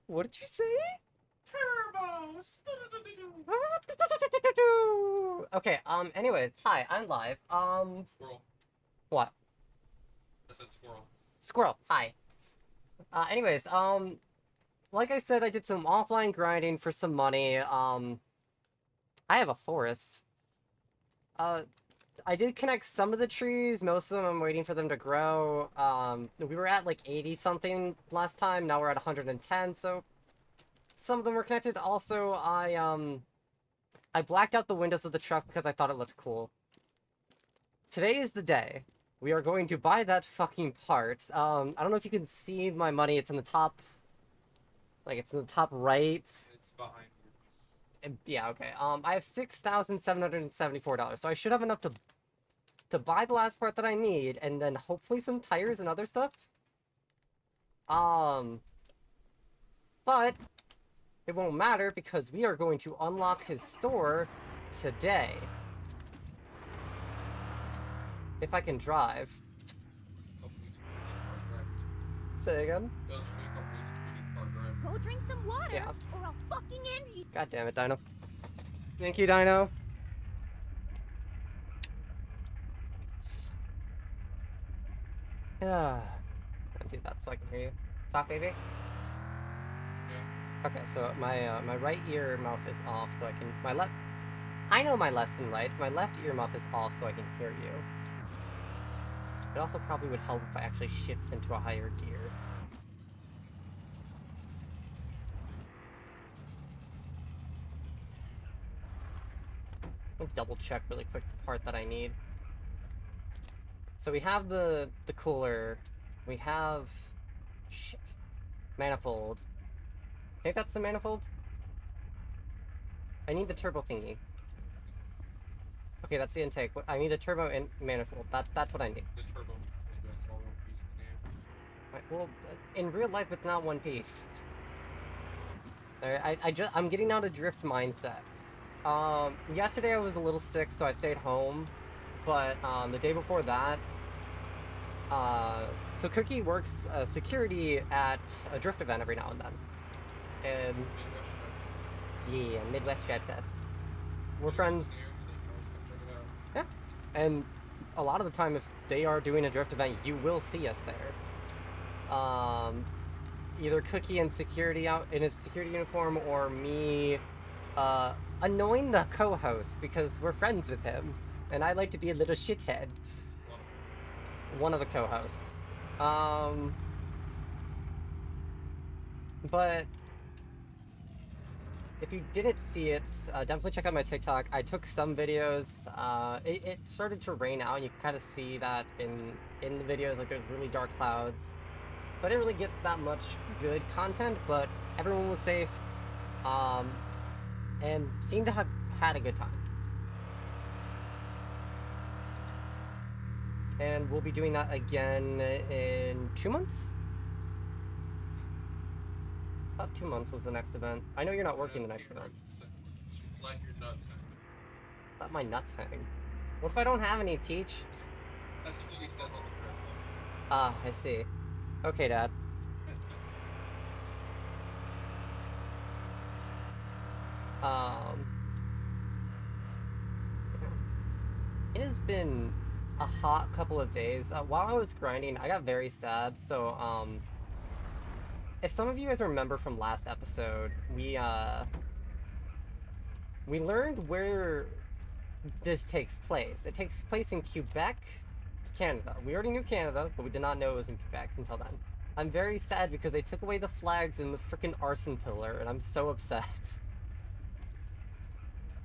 What did you say? Turbos. Okay, anyways, hi, I'm live. Squirrel. What? I said squirrel. Squirrel, hi. Anyways, like I said, I did some offline grinding for some money. I have a forest. Uh, I did connect some of the trees, most of them I'm waiting for them to grow. We were at like 80 something last time, now we're at 110, so some of them were connected. Also, I blacked out the windows of the truck because I thought it looked cool. Today is the day. We are going to buy that fucking part. I don't know if you can see my money. It's in the top... Like, it's in the top right. It's behind you. Yeah, okay. I have $6,774, so I should have enough to buy the last part that I need, and then hopefully some tires and other stuff. But it won't matter because we are going to unlock his store today. If I can drive. Say again? Go drink some water, Yeah. or I'll fucking end you. God damn it, Dino. Thank you, Dino. Yeah. I'll do that so I can hear you. Talk, baby. Yeah. Okay, so my right ear muff is off, so I can my left. I know my lefts and rights. My left ear muff is off, so I can hear you. It also probably would help if I actually shift into a higher gear. I'll double check really quick the part that I need. So we have the cooler. We have shit. Manifold. I think that's the manifold. I need the turbo thingy. Okay, that's the intake. I need a turbo and manifold. That's what I need. The turbo. That's all one piece of the Right, well, in real life, it's not one piece. I'm getting out of drift mindset. Yesterday I was a little sick, so I stayed home. But the day before that, so Cookie works security at a drift event every now and then. And yeah, Midwest Drive Fest. We're friends. Yeah, and a lot of the time, if they are doing a drift event, you will see us there. Either Cookie in security out in his security uniform, or me annoying the co-host because we're friends with him, and I like to be a little shithead. One of the co-hosts. But if you didn't see it, definitely check out my TikTok. I took some videos. It started to rain out, and you can kind of see that in the videos. Like, there's really dark clouds. So I didn't really get that much good content, but everyone was safe, and seemed to have had a good time. And we'll be doing that again in 2 months? About 2 months was the next event. I know you're not working the next event. Let your nuts hang. Let my nuts hang. What if I don't have any, Teach? That's just what he says on the crib. Ah, I see. Okay, Dad. It has been a hot couple of days. While I was grinding, I got very sad. So, if some of you guys remember from last episode, we learned where this takes place. It takes place in Quebec, Canada. We already knew Canada, but we did not know it was in Quebec until then. I'm very sad because they took away the flags and the freaking arson pillar, and I'm so upset.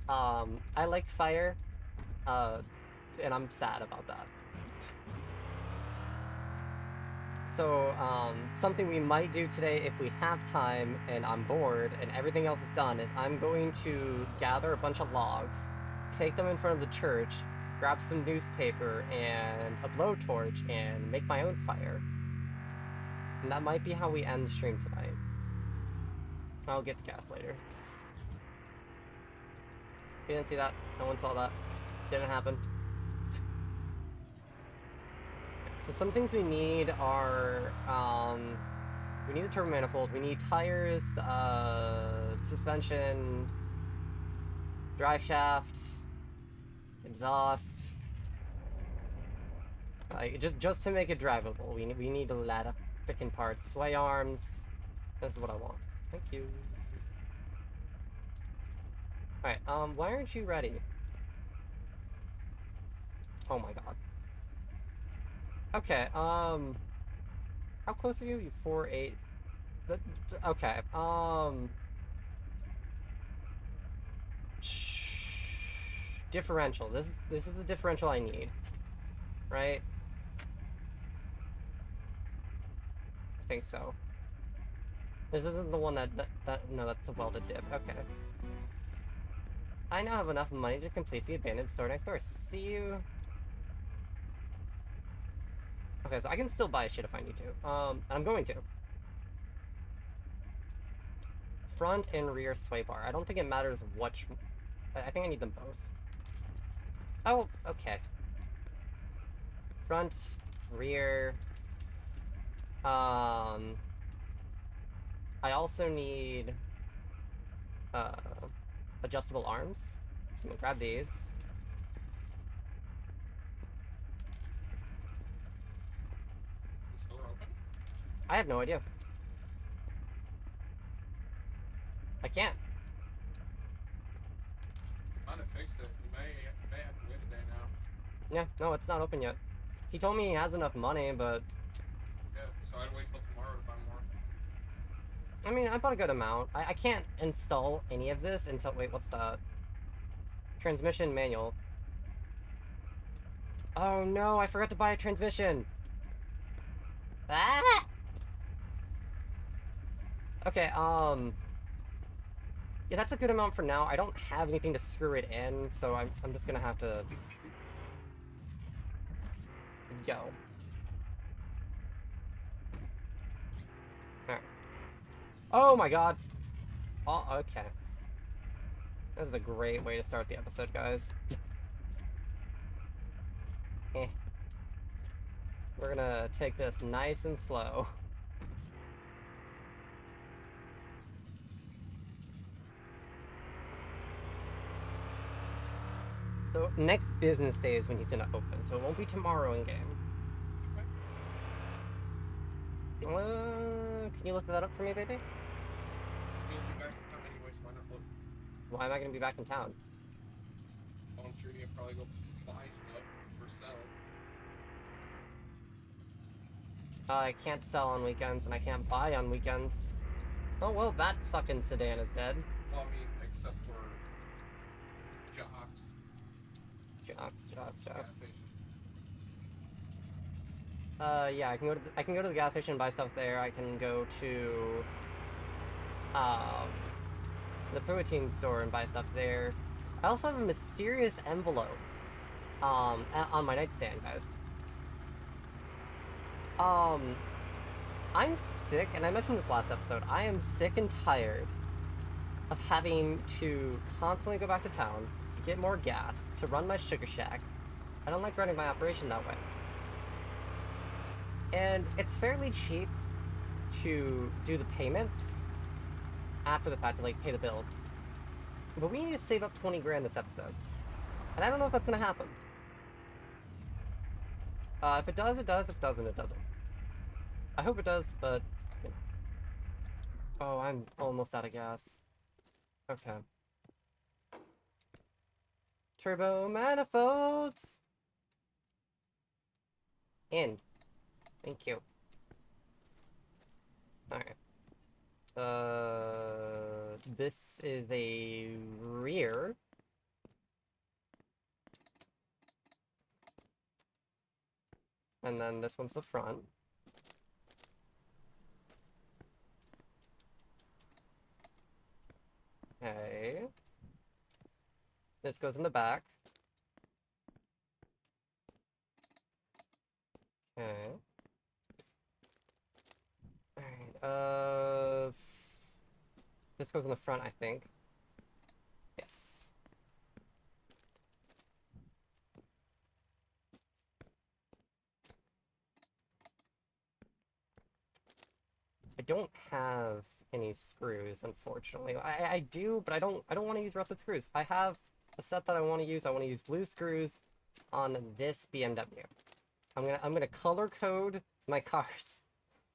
I like fire, and I'm sad about that. So, something we might do today if we have time and I'm bored and everything else is done is I'm going to gather a bunch of logs, take them in front of the church, grab some newspaper and a blowtorch and make my own fire. And that might be how we end the stream tonight. I'll get the gas later. You didn't see that? No one saw that? Didn't happen. So some things we need are We need the turbo manifold. We need tires, suspension, drive shaft, exhaust. Like just to make it drivable, we need a lot of freaking parts. Sway arms. This is what I want. Thank you. All right. Why aren't you ready? Oh my god. Okay. How close are you? You 4'8". Okay. Differential. This is the differential I need, right? I think so. This isn't the one that no, that's a welded diff. Okay. I now have enough money to complete the abandoned store next door. See you. Okay, so I can still buy shit if I need to. And I'm going to. Front and rear sway bar. I don't think it matters which. I think I need them both. Oh, okay. Front, rear. I also need adjustable arms. So I'm gonna grab these. The store open? I have no idea. I can't. Might have fixed it. You may have to wait a day now. Yeah, no, it's not open yet. He told me he has enough money, but Yeah, so I'd wait till tomorrow to buy more. I mean, I bought a good amount. I can't install any of this until wait, what's that? Transmission manual. Oh no, I forgot to buy a transmission. Ah! Okay, yeah, that's a good amount for now. I don't have anything to screw it in, so I'm just gonna have to go. Alright. Oh my god! Oh, okay. This is a great way to start the episode, guys. Eh. We're gonna take this nice and slow. So next business day is when he's gonna open, so it won't be tomorrow in game. Can you look that up for me, baby? You'll be back in town anyway, so why not look? Why am I gonna be back in town? Oh, I'm sure you can probably go buy stuff or sell. I can't sell on weekends and I can't buy on weekends. Oh well, that fucking sedan is dead. Well, I mean, except for Jocks Jocks. gas station. Yeah, I can go to the gas station and buy stuff there. I can go to the protein store and buy stuff there. I also have a mysterious envelope on my nightstand, guys. I'm sick, and I mentioned this last episode. I am sick and tired of having to constantly go back to town to get more gas to run my sugar shack. I don't like running my operation that way. And it's fairly cheap to do the payments after the fact to like pay the bills. But we need to save up 20 grand this episode. And I don't know if that's gonna happen. If it does, it does. If it doesn't, it doesn't. I hope it does, but you know. Oh, I'm almost out of gas. Okay. Turbo manifolds! In. Thank you. Alright. This is a rear. And then this one's the front. Okay. This goes in the back. Okay. Alright, this goes in the front, I think. Yes. I don't have any screws, unfortunately. I do, but I don't want to use rusted screws. I have a set that I want to use. I want to use blue screws on this BMW. I'm gonna color code my cars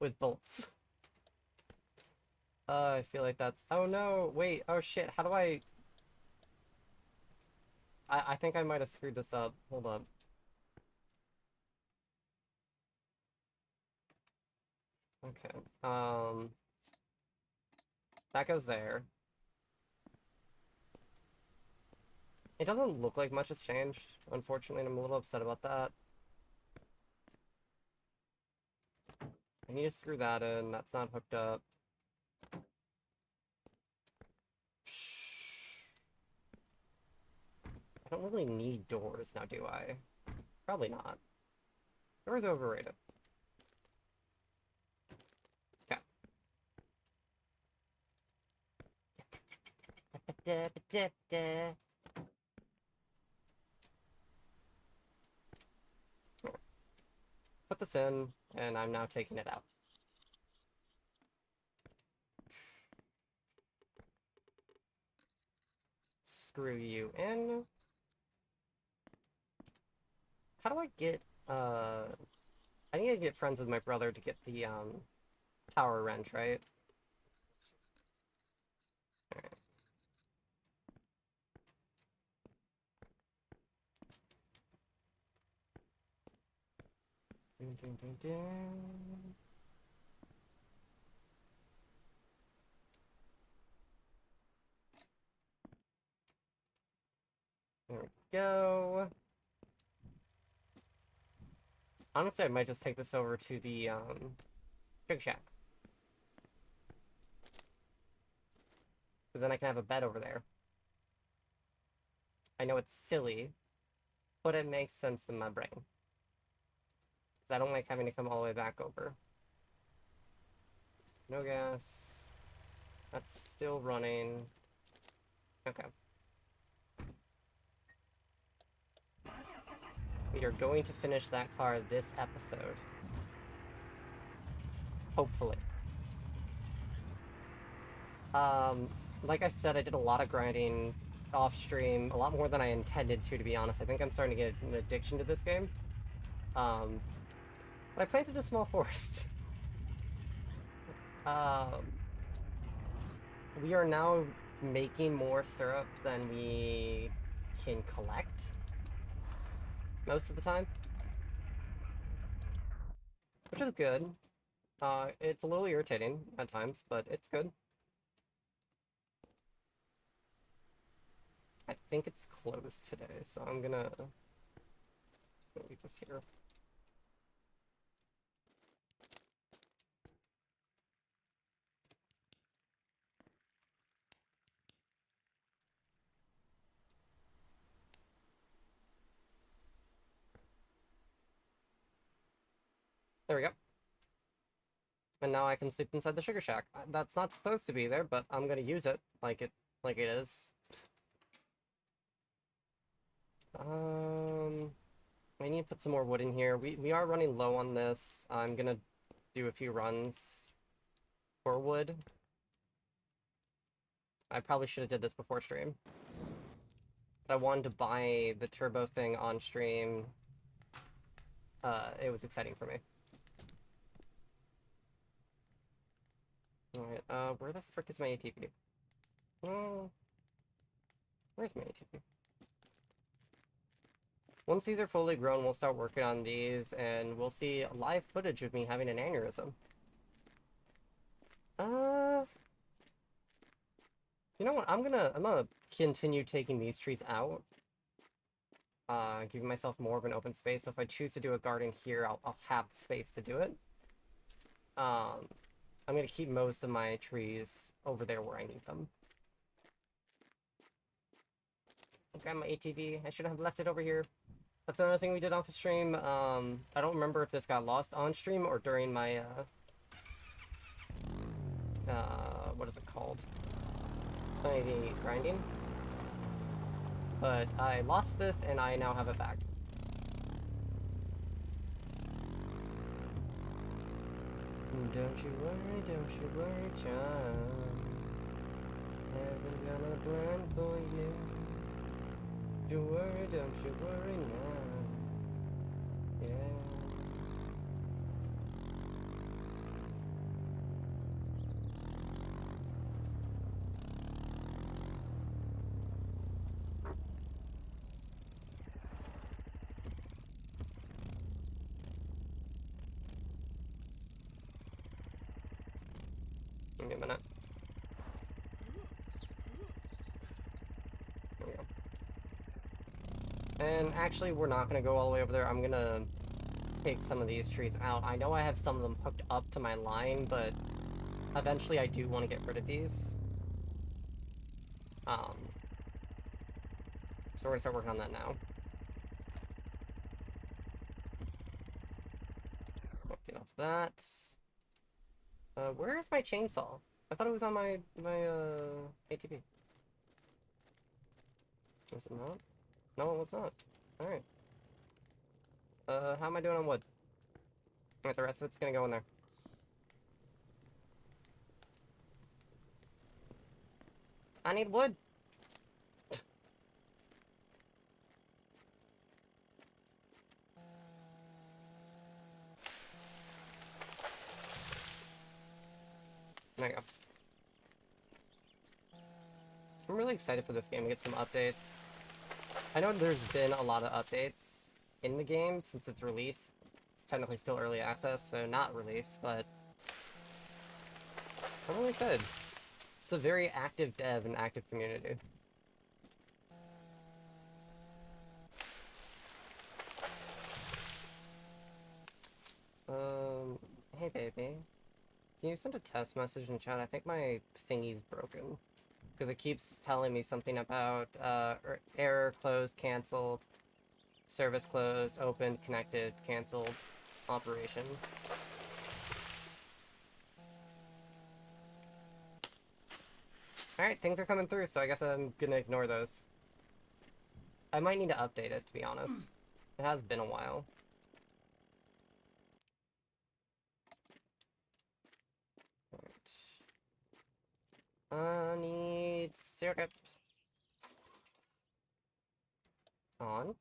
with bolts. I feel like that's... Oh no, wait, oh shit, how do I think I might have screwed this up. Hold up. Okay, that goes there. It doesn't look like much has changed, unfortunately, and I'm a little upset about that. I need to screw that in, that's not hooked up. I don't really need doors now, do I? Probably not. Doors are overrated. Okay. Put this in, and I'm now taking it out. Screw you in. How do I get, I need to get friends with my brother to get the, power wrench, right? Alright. Dun, dun, dun, dun. There we go. Honestly, I might just take this over to the, Sugar Shack. Because then I can have a bed over there. I know it's silly, but it makes sense in my brain. Because I don't like having to come all the way back over. No gas. That's still running. Okay. We are going to finish that car this episode. Hopefully. Like I said, I did a lot of grinding off stream, a lot more than I intended to be honest. I think I'm starting to get an addiction to this game. But I planted a small forest. We are now making more syrup than we can collect most of the time, which is good. It's a little irritating at times, but it's good. I think it's closed today, so I'm gonna leave this here. There we go. And now I can sleep inside the Sugar Shack. That's not supposed to be there, but I'm gonna use it like it is. I need to put some more wood in here. We are running low on this. I'm gonna do a few runs for wood. I probably should have did this before stream. But I wanted to buy the turbo thing on stream. It was exciting for me. Alright, where the frick is my ATV? Oh, where's my ATV? Once these are fully grown, we'll start working on these, and we'll see live footage of me having an aneurysm. You know what? I'm gonna continue taking these trees out. Giving myself more of an open space. So if I choose to do a garden here, I'll have space to do it. I'm gonna keep most of my trees over there where I need them. I grabbed my ATV. I should have left it over here. That's another thing we did off the stream. I don't remember if this got lost on stream or during my, what is it called? The grinding. But I lost this and I now have it back. Don't you worry, child. Heaven gonna plan for you. Don't you worry now. Yeah. Give me a minute. There we go. And actually, we're not gonna go all the way over there. I'm gonna take some of these trees out. I know I have some of them hooked up to my line, but eventually I do want to get rid of these. So we're gonna start working on that now. Get off that. Where is my chainsaw? I thought it was on my ATV. Was it not? No, it was not. Alright. How am I doing on wood? Alright, the rest of it's gonna go in there. I need wood! There you go. I'm really excited for this game to get some updates. I know there's been a lot of updates in the game since its release. It's technically still early access, so not release, but I'm really excited. It's a very active dev and active community. Hey baby. Can you send a test message in chat? I think my thingy's broken. Because it keeps telling me something about, error, closed, cancelled, service closed, opened, connected, cancelled, operation. Alright, things are coming through, so I guess I'm gonna ignore those. I might need to update it, to be honest. It has been a while. I need syrup. On.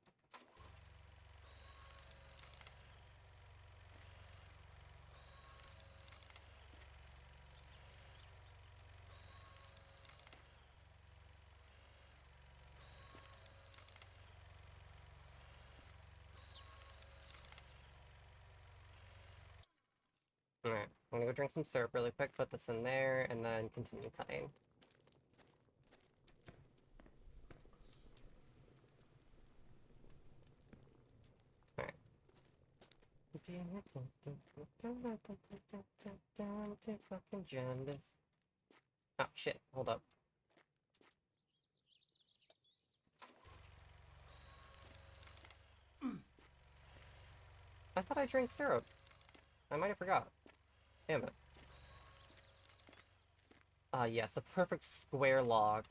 Alright, I'm gonna go drink some syrup really quick, put this in there, and then continue cutting. Alright. Fucking jam this. Oh shit, hold up. I thought I drank syrup. I might have forgot. Damn it. Ah, yes, a perfect square log.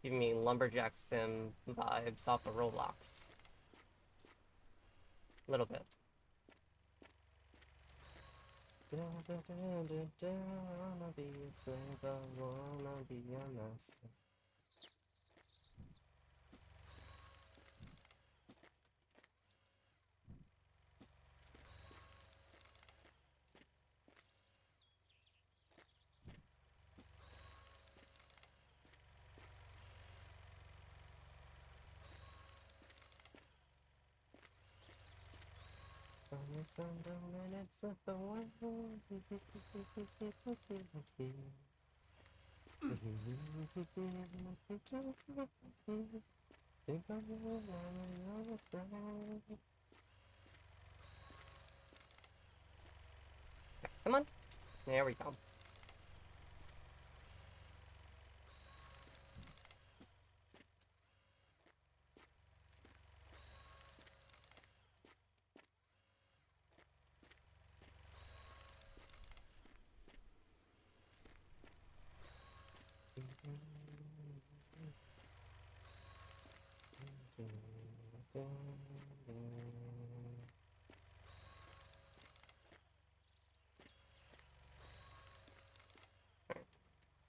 Give me Lumberjack Sim vibes off of Roblox. A little bit. Wanna be a slave, I wanna be a master. From the sun down minutes of the world. Come on. There we go.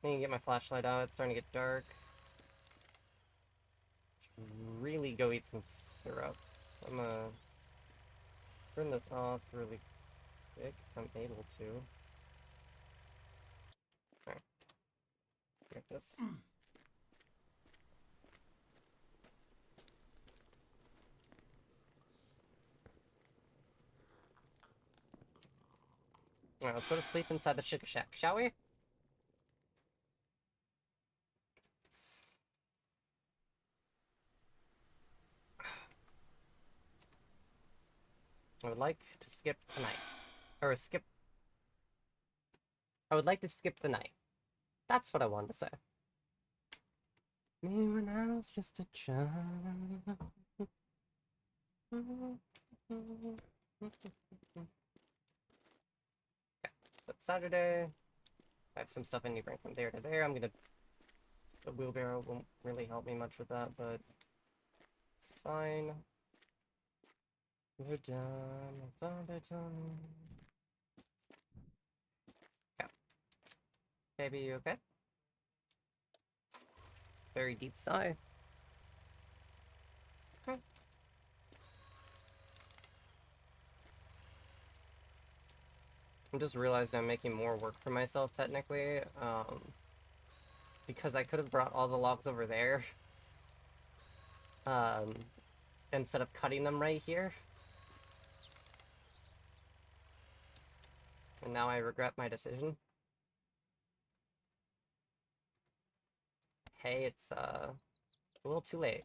Need to get my flashlight out. It's starting to get dark. Should really go eat some syrup. I'm gonna turn this off really quick if I'm able to. Alright. Get this. Alright, let's go to sleep inside the Chica Shack, shall we? I would like to skip tonight. Or skip... I would like to skip the night. That's what I wanted to say. Me when I was just a child. So it's Saturday. I have some stuff I need to bring from there to there. I'm gonna... The wheelbarrow won't really help me much with that, but... It's fine. We're done. Father done. Yeah. Baby, you okay? Very deep sigh. Okay. I'm just realizing I'm making more work for myself, technically. Because I could have brought all the logs over there. Instead of cutting them right here. And now I regret my decision. Hey, it's a little too late.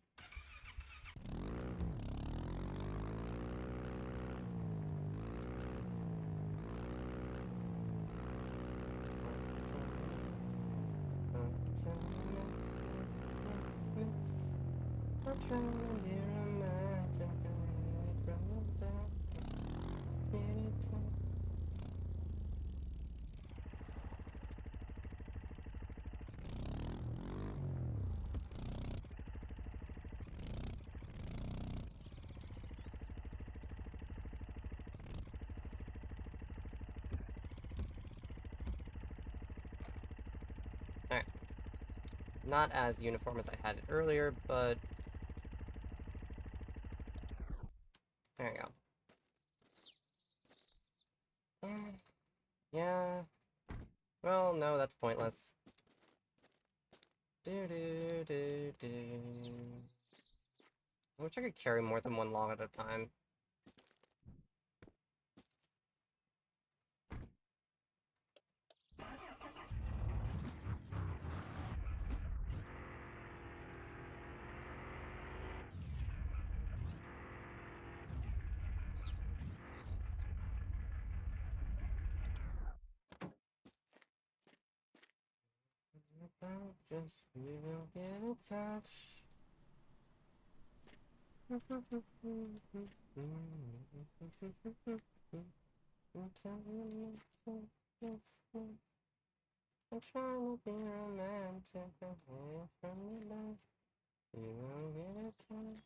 Alright. Not as uniform as I had it earlier, but... There we go. Yeah. Well, no, that's pointless. Do do do do. I wish I could carry more than one log at a time. Just you don't get a touch. I'm trying to be romantic away from your love. You don't get a touch.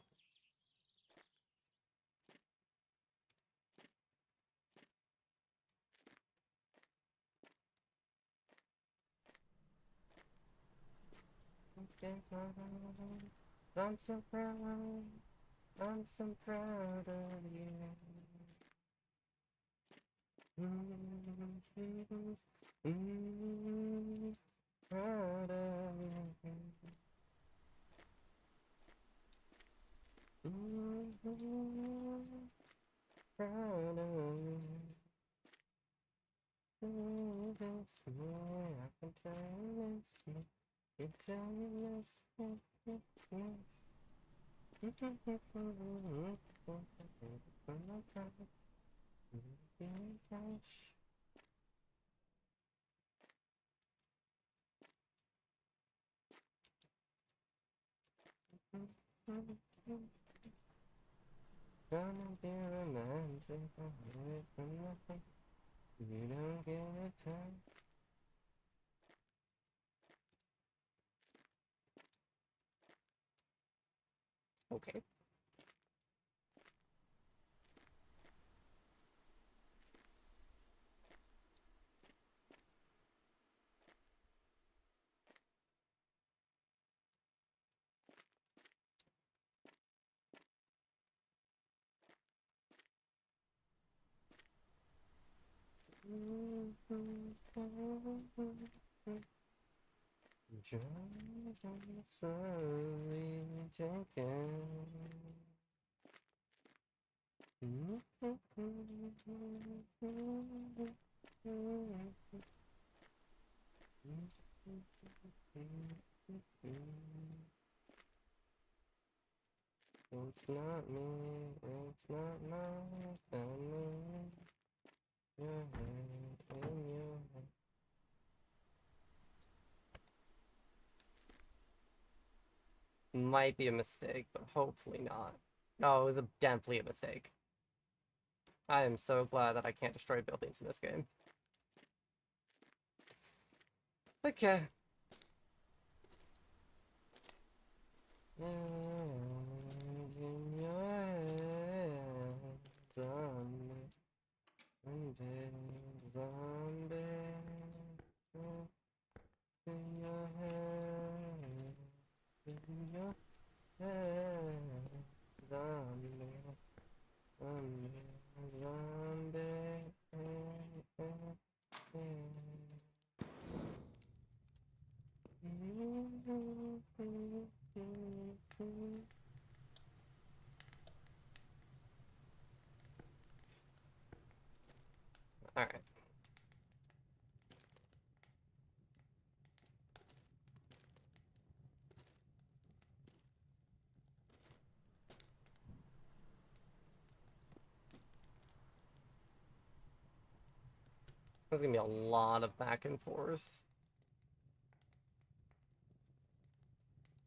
I'm so proud. I'm so proud of you. Proud of you. Proud of you. You miss me, I can tell you miss me. You tell me miss. Be in touch. Gonna be romantic away from nothing. You don't get a time. Okay. Just slowly taken. It's not me, it's not my family. Your hand in your hand. Might be a mistake, but hopefully not. No, it was definitely a mistake. I am so glad that I can't destroy buildings in this game. Okay. In your hands, zombie. In your hands, in your hands, zombie. Alright. There's gonna be a lot of back and forth.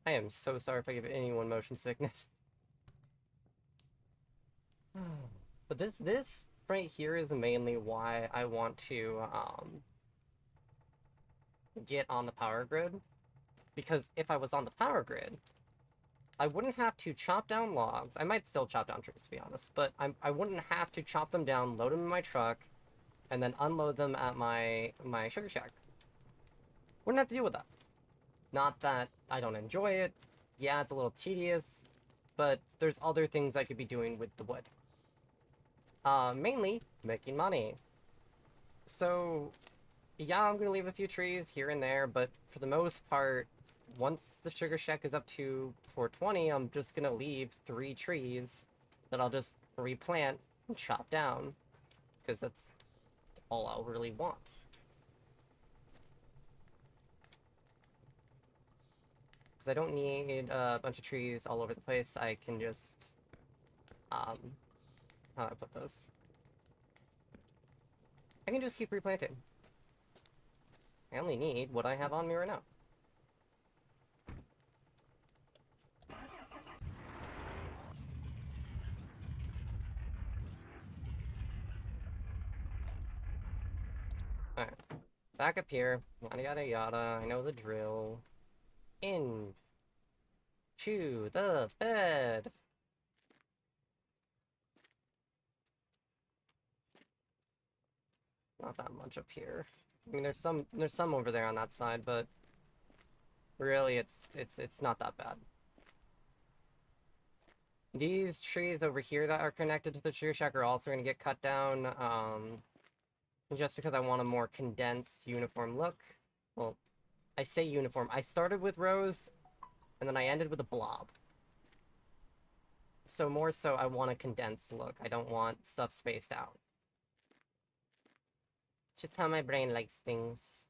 I am so sorry if I give anyone motion sickness. But this right here is mainly why I want to get on the power grid. Because if I was on the power grid, I wouldn't have to chop down logs. I might still chop down trees, to be honest, but I wouldn't have to chop them down, load them in my truck, and then unload them at my sugar shack. Wouldn't have to deal with that. Not that I don't enjoy it. Yeah, it's a little tedious, but there's other things I could be doing with the wood. Mainly making money. So, yeah, I'm gonna leave a few trees here and there, but for the most part, once the sugar shack is up to 420, I'm just gonna leave 3 trees that I'll just replant and chop down, because that's all I'll really want. Because I don't need a bunch of trees all over the place. I can just, how do I put this? I can just keep replanting. I only need what I have on me right now. Alright. Back up here. Yada yada yada. I know the drill. In. To the bed. Not that much up here. I mean, there's some over there on that side, but really, it's not that bad. These trees over here that are connected to the sugar shack are also going to get cut down, just because I want a more condensed, uniform look. Well, I say uniform. I started with rows, and then I ended with a blob. So more so, I want a condensed look. I don't want stuff spaced out. It's just how my brain likes things.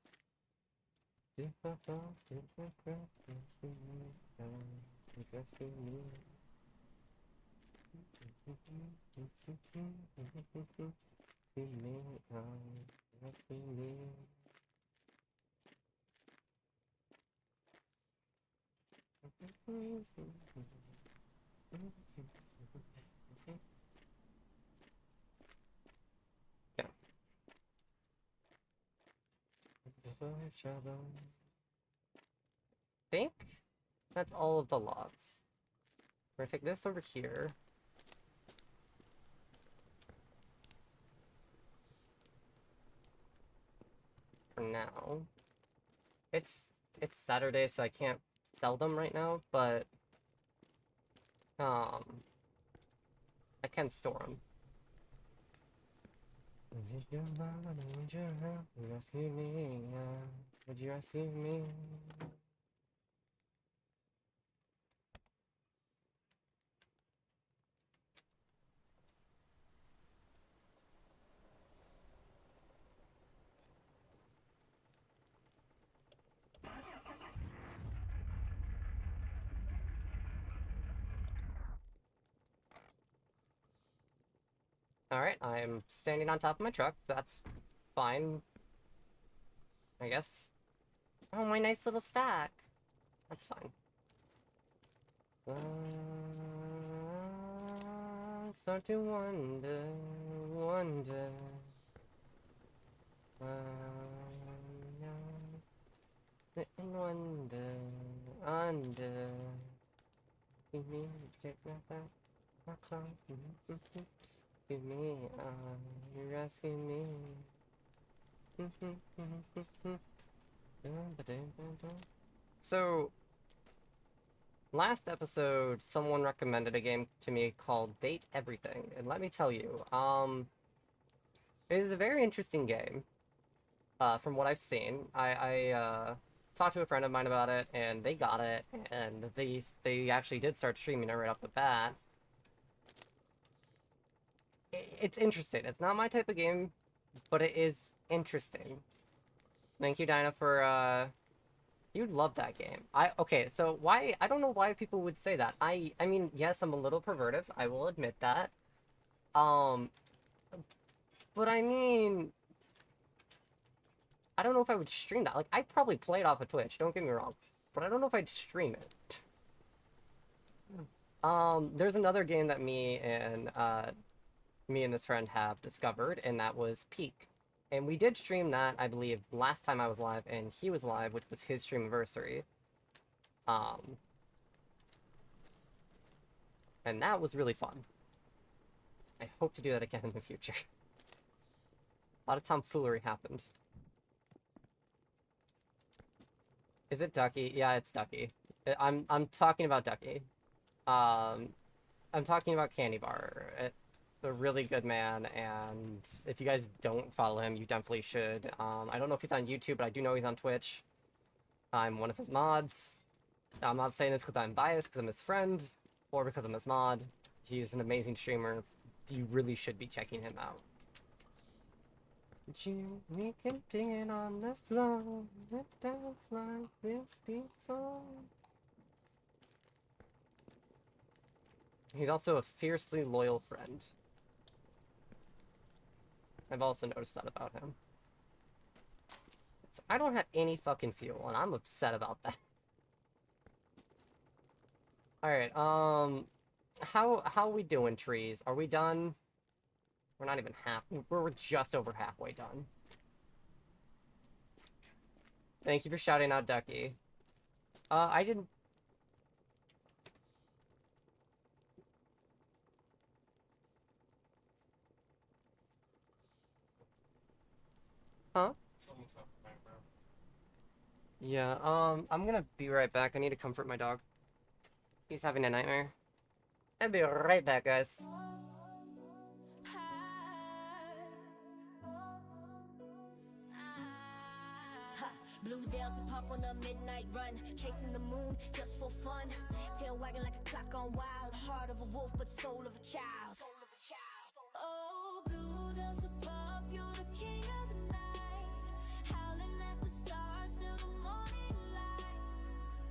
Yeah. Think that's all of the logs. We're gonna take this over here. For now. It's Saturday, so I can't sell them right now, but I can store them. Is it your love? I need your help. You rescue me. Would you rescue me? Alright, I'm standing on top of my truck. That's fine. I guess. Oh, my nice little stack. That's fine. Start to wonder, wonder. Sit and wonder, under. Give me, take my back, my clock. Give me, you're asking me. So, last episode, someone recommended a game to me called Date Everything, and let me tell you, it is a very interesting game. From what I've seen, I talked to a friend of mine about it, and they got it, and they actually did start streaming it right off the bat. It's interesting. It's not my type of game, but it is interesting. Thank you, Dinah, for you'd love that game. Okay, so why I don't know why people would say that. I mean, yes, I'm a little pervertive, I will admit that. But I mean, I don't know if I would stream that. Like, I'd probably play it off of Twitch, don't get me wrong. But I don't know if I'd stream it. There's another game that me and this friend have discovered, and that was Peak. And we did stream that, I believe, last time I was live, and he was live, which was his stream anniversary. And that was really fun. I hope to do that again in the future. A lot of tomfoolery happened. Is it Ducky? Yeah, it's Ducky. I'm talking about Ducky. I'm talking about Candy Bar. A really good man, and if you guys don't follow him, you definitely should. I don't know if he's on YouTube, but I do know he's on Twitch. I'm one of his mods. I'm not saying this because I'm biased, because I'm his friend, or because I'm his mod. He's an amazing streamer. You really should be checking him out. We can dig it on the floor. It dance like this before. He's also a fiercely loyal friend. I've also noticed that about him. So I don't have any fucking fuel, and I'm upset about that. Alright, how we doing, trees? Are we done? We're not even we're just over halfway done. Thank you for shouting out Ducky. I didn't... Huh? Yeah, I'm gonna be right back. I need to comfort my dog. He's having a nightmare. I'll be right back, guys. Blue Delta pop on a midnight run, chasing the moon just for fun. Tail wagging like a clock on wild, heart of a wolf but soul of a child. Oh, Blue Delta pop, you're the king of the night. Howling at the stars till the morning light.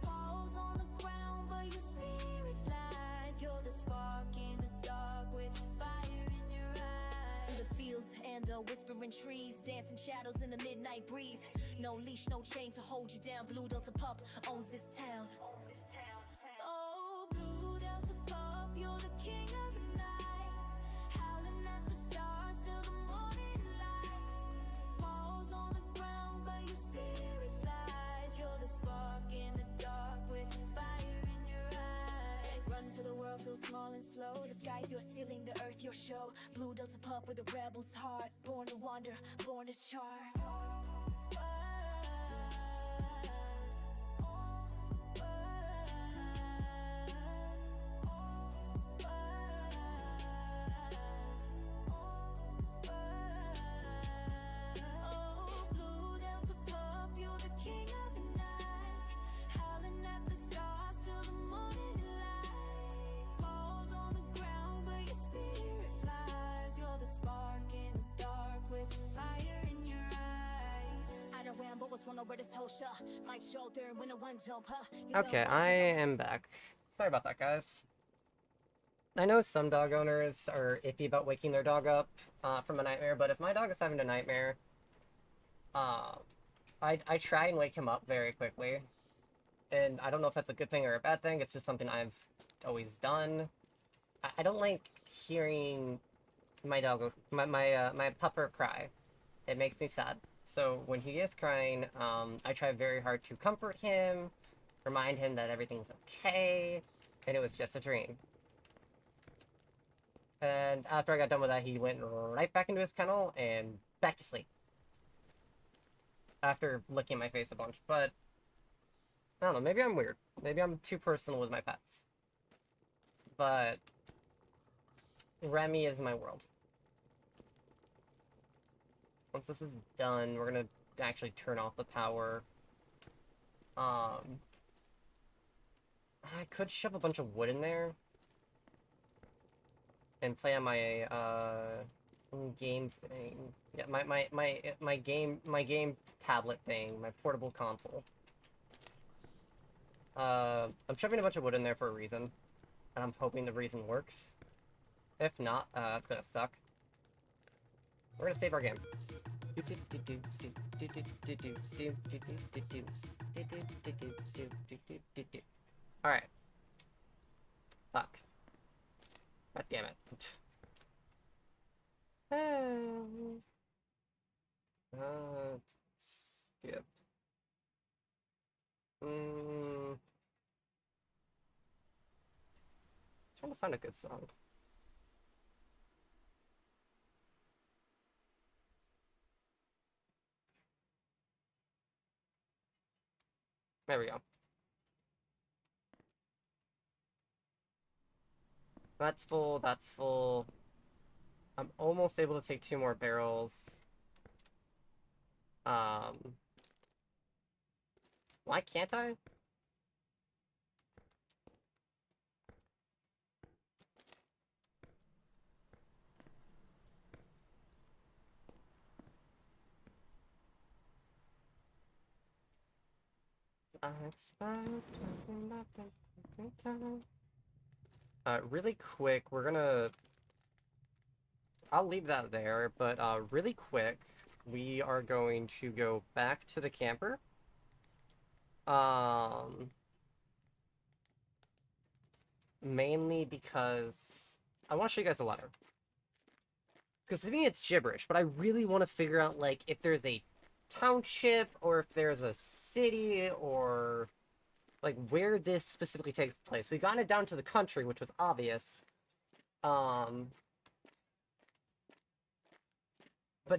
Paws on the ground but your spirit flies. You're the spark in the dark with fire in your eyes. Through the fields and the whispering trees, dancing shadows in the midnight breeze. No leash, no chain to hold you down. Blue Delta Pup owns this town. Oh, Blue Delta Pup, you're the king of the night. Howling at the stars till the morning light. Paws on the ground, but your spirit flies. You're the spark in the dark with fire in your eyes. Run till the world feels small and slow. The sky's your ceiling, the earth your show. Blue Delta Pup with a rebel's heart. Born to wander, born to chart. over this whole show. My shoulder when the one jump, huh? You don't Okay, want I this am back. Sorry about that, guys. I know some dog owners are iffy about waking their dog up from a nightmare, but if my dog is having a nightmare, I try and wake him up very quickly. And I don't know if that's a good thing or a bad thing. It's just something I've always done. I don't like hearing my dog, my pupper cry. It makes me sad. So when he is crying, I try very hard to comfort him, remind him that everything's okay, and it was just a dream. And after I got done with that, he went right back into his kennel and back to sleep. After licking my face a bunch, but I don't know, maybe I'm weird. Maybe I'm too personal with my pets. But Remy is my world. Once this is done, we're gonna actually turn off the power. I could shove a bunch of wood in there and play on my game thing. Yeah, my game tablet thing, my portable console. I'm shoving a bunch of wood in there for a reason, and I'm hoping the reason works. If not, that's gonna suck. We're gonna save our game. Alright. Fuck. God damn it. Skip. Trying to find a good song. There we go. That's full, that's full. I'm almost able to take 2 more barrels. Why can't I? Really quick, we're gonna... I'll leave that there, but really quick, we are going to go back to the camper. Mainly because I want to show you guys a letter. Because to me it's gibberish, but I really want to figure out, like, if there's a township, or if there's a city, or, like, where this specifically takes place. We got it down to the country, which was obvious. But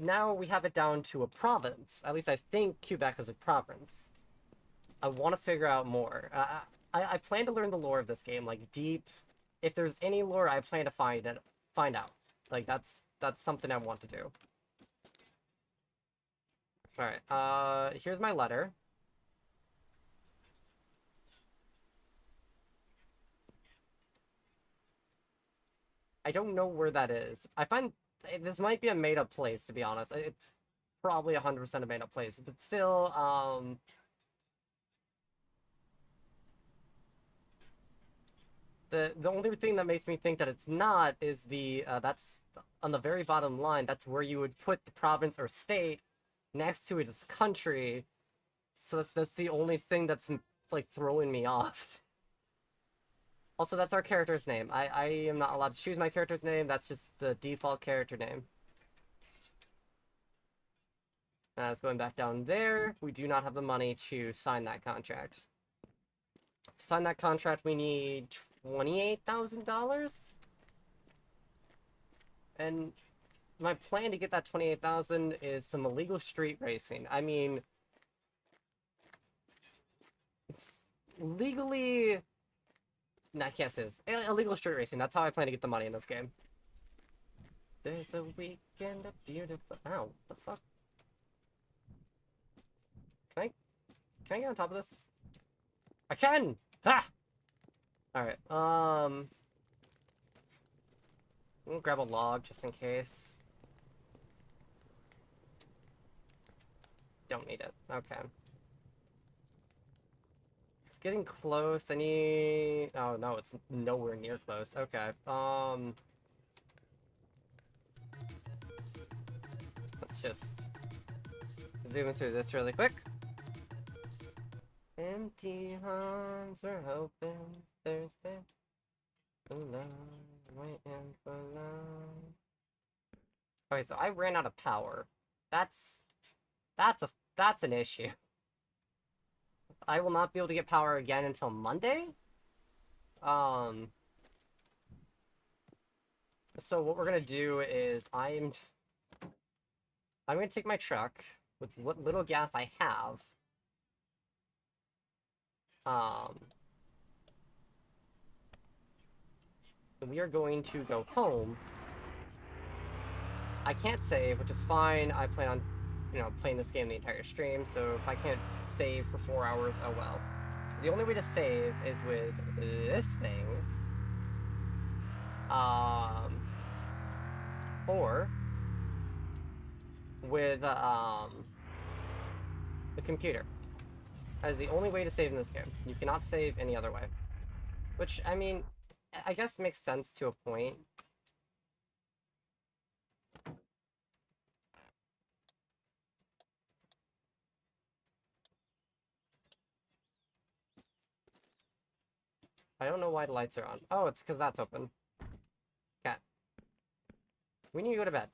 now we have it down to a province. At least I think Quebec is a province. I want to figure out more. I plan to learn the lore of this game, like, deep. If there's any lore, I plan to find out. Like, that's something I want to do. Alright, here's my letter. I don't know where that is. I find this might be a made-up place, to be honest. It's probably 100% a made-up place, but still, the only thing that makes me think that it's not is that's on the very bottom line. That's where you would put the province or state. Next to it is country. So that's the only thing that's, like, throwing me off. Also, that's our character's name. I am not allowed to choose my character's name. That's just the default character name. It's going back down there. We do not have the money to sign that contract. To sign that contract, we need $28,000? And my plan to get that $28,000 is some illegal street racing. I mean... legally... No, I can't say this. Illegal street racing. That's how I plan to get the money in this game. There's a weekend of beautiful... Ow, the fuck? Can I get on top of this? I can! Ha! Alright, we'll grab a log just in case. Don't need it. Okay. getting close. I need... Oh, no, it's nowhere near close. Okay, let's just zoom through this really quick. Empty arms are open Thursday. For love, waiting for love. Okay, so I ran out of power. That's an issue. I will not be able to get power again until Monday. So what we're gonna do is I'm gonna take my truck with what little gas I have. We are going to go home. I can't save, which is fine. I plan on, you know, playing this game the entire stream, so if I can't save for 4 hours, oh well. The only way to save is with this thing. Or with, the computer. That is the only way to save in this game. You cannot save any other way. Which, I mean, I guess makes sense to a point. I don't know why the lights are on. Oh, it's because that's open. Cat. We need to go to bed.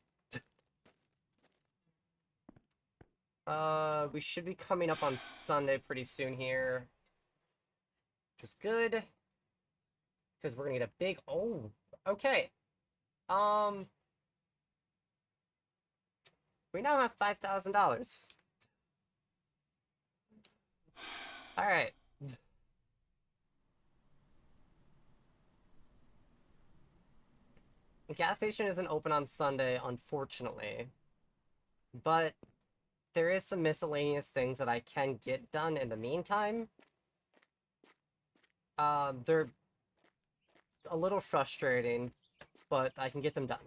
We should be coming up on Sunday pretty soon here. Which is good. Because we're gonna get a big... Oh, okay. We now have $5,000. Alright. The gas station isn't open on Sunday, unfortunately. But there is some miscellaneous things that I can get done in the meantime. They're a little frustrating, but I can get them done.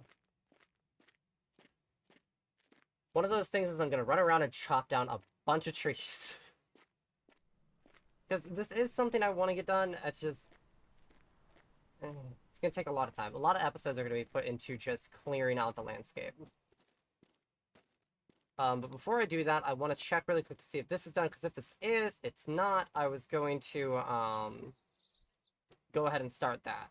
One of those things is I'm gonna run around and chop down a bunch of trees. Because this is something I want to get done, it's just... It's gonna take a lot of time. A lot of episodes are gonna be put into just clearing out the landscape. But before I do that, I want to check really quick to see if this is done, because if this is, it's not, I was going to, go ahead and start that.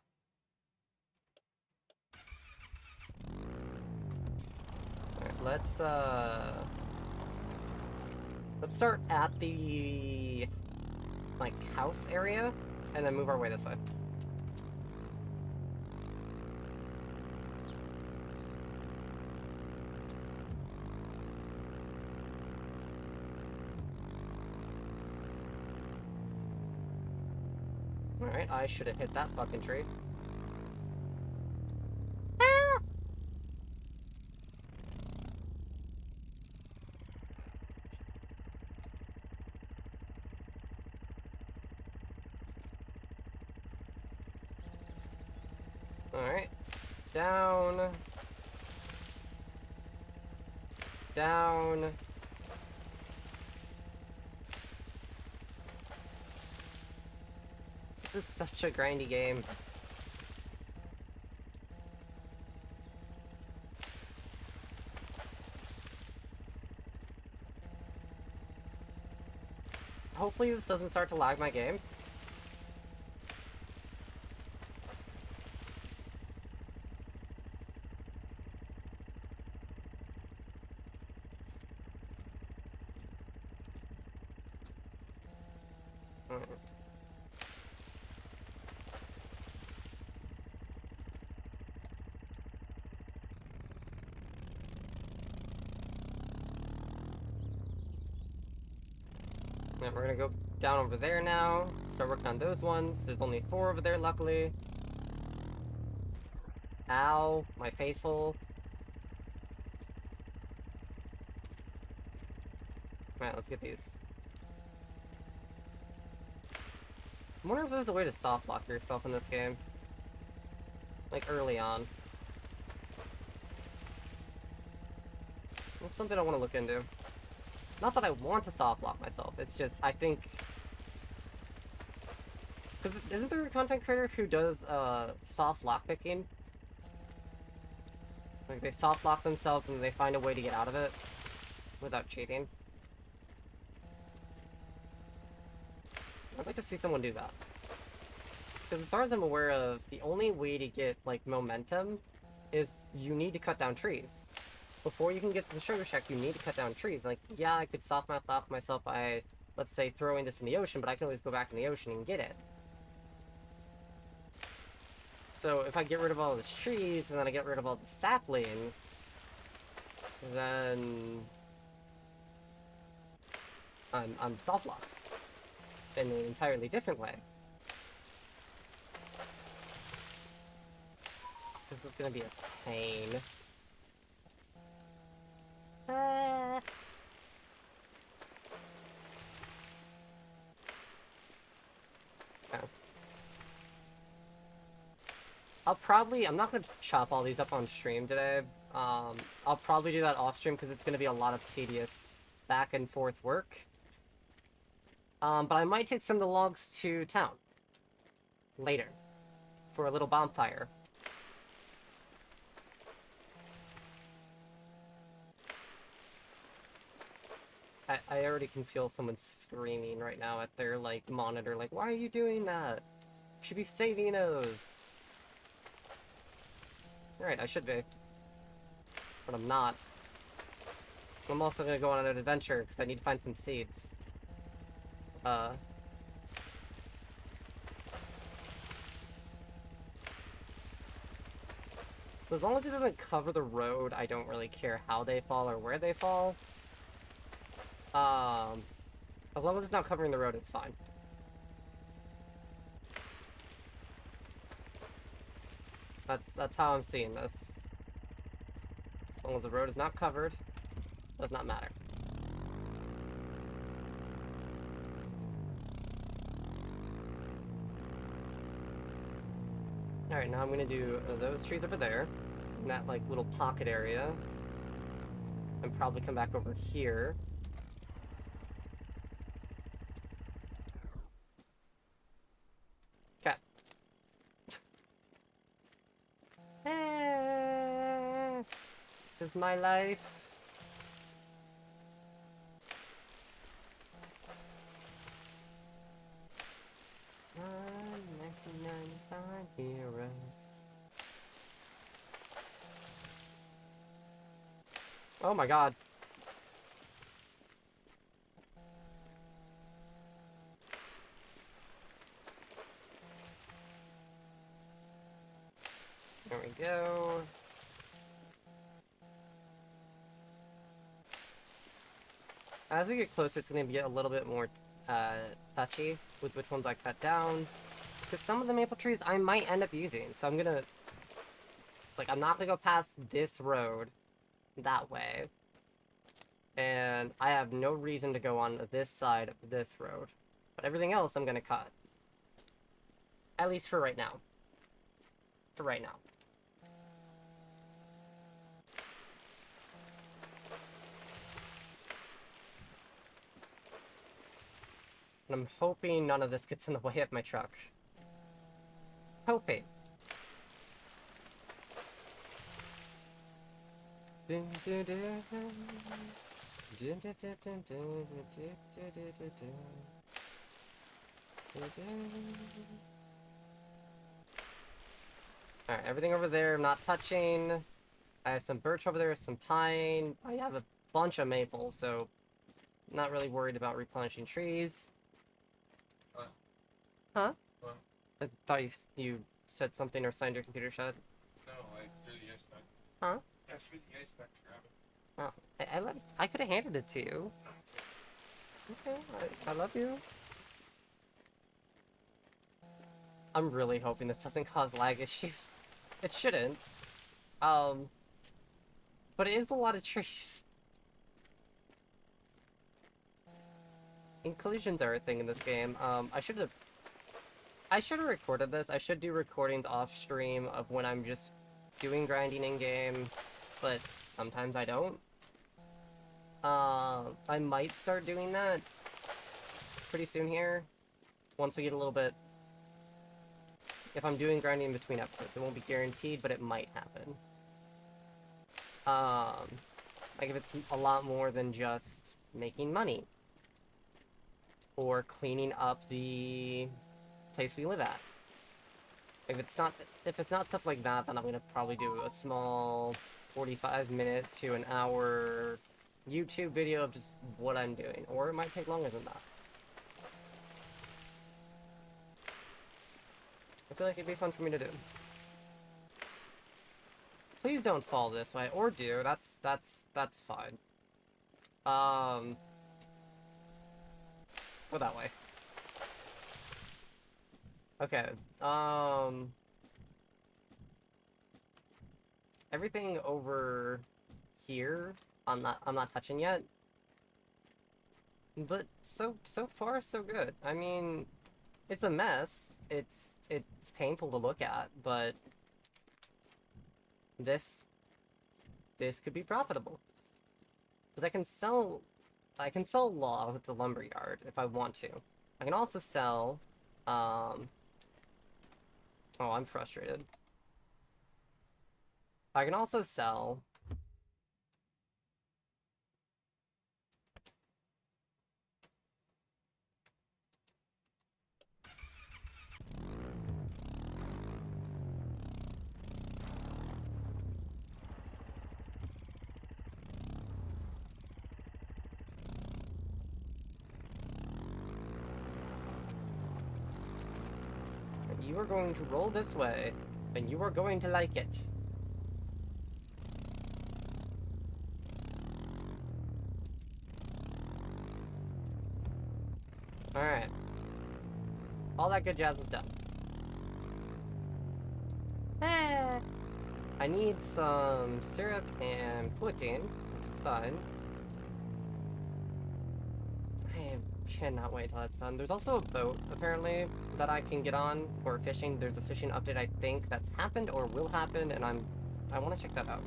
Alright, let's start at the, like, house area, and then move our way this way. Alright, I should have hit that fucking tree. Alright. Down. Down. This is such a grindy game. Hopefully this doesn't start to lag my game. Alright. Yeah, we're gonna go down over there now. Start working on those ones. There's only 4 over there, luckily. Ow, my face hole. Alright, let's get these. I wonder if there's a way to soft lock yourself in this game. Like, early on. That's something I want to look into. Not that I want to soft lock myself, it's just, I think... Because isn't there a content creator who does soft lockpicking? Like they soft lock themselves and they find a way to get out of it without cheating. I'd like to see someone do that. Because as far as I'm aware of, the only way to get like momentum is you need to cut down trees. Before you can get to the sugar shack, you need to cut down trees. Like, yeah, I could soft mouth off myself by, let's say, throwing this in the ocean, but I can always go back in the ocean and get it. So if I get rid of all the trees, and then I get rid of all the saplings, then I'm soft locked in an entirely different way. This is gonna be a pain. I'm not gonna chop all these up on stream today. I'll probably do that off stream because it's gonna be a lot of tedious back and forth work. But I might take some of the logs to town later for a little bonfire. I already can feel someone screaming right now at their, like, monitor, like, why are you doing that? You should be saving those. Alright, I should be. But I'm not. I'm also gonna go on an adventure, because I need to find some seeds. As long as it doesn't cover the road, I don't really care how they fall or where they fall. As long as it's not covering the road, it's fine. That's how I'm seeing this. As long as the road is not covered, does not matter. Alright, now I'm gonna do those trees over there, in that, like, little pocket area. And probably come back over here. Okay. This is my life. Heroes. Oh my god. There we go. As we get closer, it's going to get a little bit more touchy with which ones I cut down. Because some of the maple trees I might end up using, so I'm gonna... Like, I'm not gonna go past this road that way. And I have no reason to go on this side of this road. But everything else I'm gonna cut. At least for right now. For right now. And I'm hoping none of this gets in the way of my truck. Hoping. Alright, everything over there I'm not touching. I have some birch over there, some pine. I have a bunch of maple, so not really worried about replenishing trees. Huh? What? I thought you said something or signed your computer shut. No, I threw the ice pack. Huh? I threw the ice pack to grab it. Oh, I could have handed it to you. Okay, I love you. I'm really hoping this doesn't cause lag issues. It shouldn't. But it is a lot of trees. Inclusions are a thing in this game. I should have recorded this. I should do recordings off stream of when I'm just doing grinding in game, but sometimes I don't. I might start doing that pretty soon here, once we get a little bit if I'm doing grinding in between episodes. It won't be guaranteed, but it might happen. Like if it's a lot more than just making money. Or cleaning up the place we live at. If it's not stuff like that, then I'm gonna probably do a small 45-minute to an hour YouTube video of just what I'm doing. Or it might take longer than that. I feel like it'd be fun for me to do. Please don't fall this way, or do. That's fine. Go that way. Okay. Everything over here, I'm not touching yet. But so far so good. I mean, it's a mess. It's painful to look at, but this could be profitable. Because I can sell logs at the lumberyard if I want to. I can also sell oh, I'm frustrated. I can also sell you are going to roll this way, and you are going to like it. Alright. All that good jazz is done. I need some syrup and pudding, which is fine. I cannot wait till that's done. There's also a boat, apparently, that I can get on, or fishing. There's a fishing update, I think, that's happened or will happen, and I want to check that out.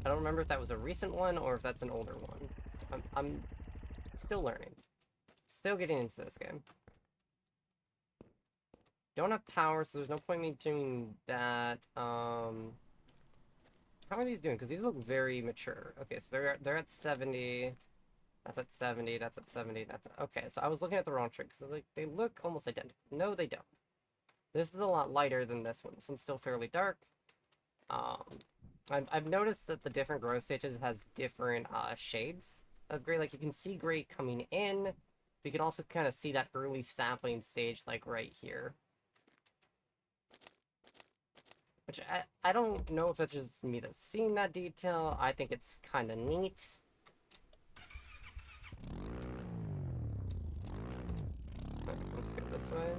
I don't remember if that was a recent one or if that's an older one. I'm still learning. Still getting into this game. Don't have power, so there's no point in me doing that. How are these doing? Because these look very mature. Okay, so they're at 70. That's at 70. That's at 70. That's okay. So I was looking at the wrong trick. So they look almost identical. No, they don't. This is a lot lighter than this one. This one's still fairly dark. I've noticed that the different growth stages has different shades of gray. Like you can see gray coming in, but you can also kind of see that early sapling stage, like right here. Which I don't know if that's just me that's seeing that detail. I think it's kind of neat. Right, let's go this way.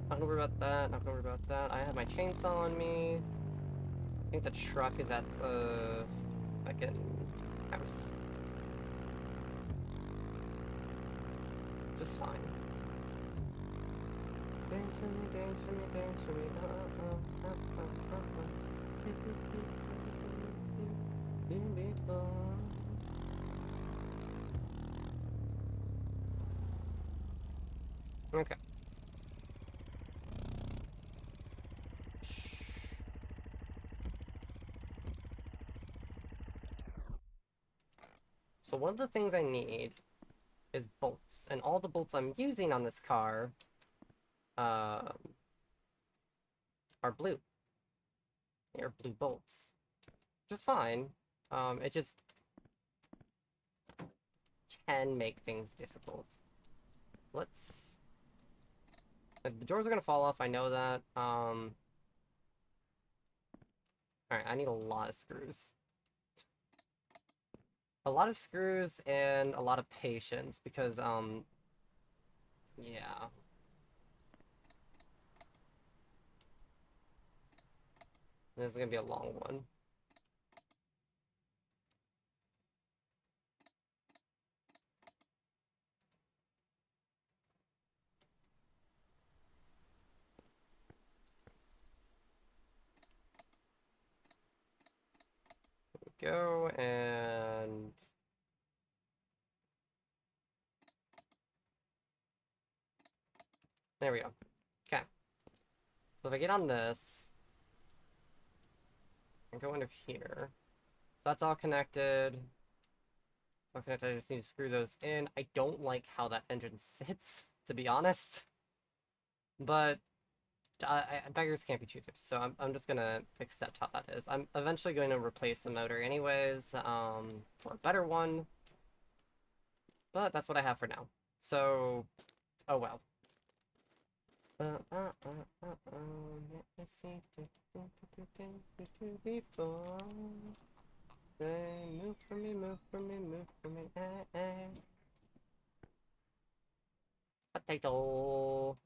Not gonna worry about that, not gonna worry about that. I have my chainsaw on me. I think the truck is at the fucking house. Just fine. Dance for me, dance for me, dance for me. Okay. So one of the things I need is bolts, and all the bolts I'm using on this car are blue. They're blue bolts. Which is fine. It just can make things difficult. Let's... Like, the doors are gonna fall off, I know that. Alright, I need a lot of screws. A lot of screws and a lot of patience, because, yeah. This is gonna be a long one. Go and There we go. Okay. So if I get on this, and go into here. So that's all connected. It's all connected. I just need to screw those in. I don't like how that engine sits, to be honest. But beggars can't be choosers, so I'm just gonna accept how that is. I'm eventually going to replace the motor anyways, for a better one. But that's what I have for now. So, oh well. Move for me, move for me, move for me. Potato.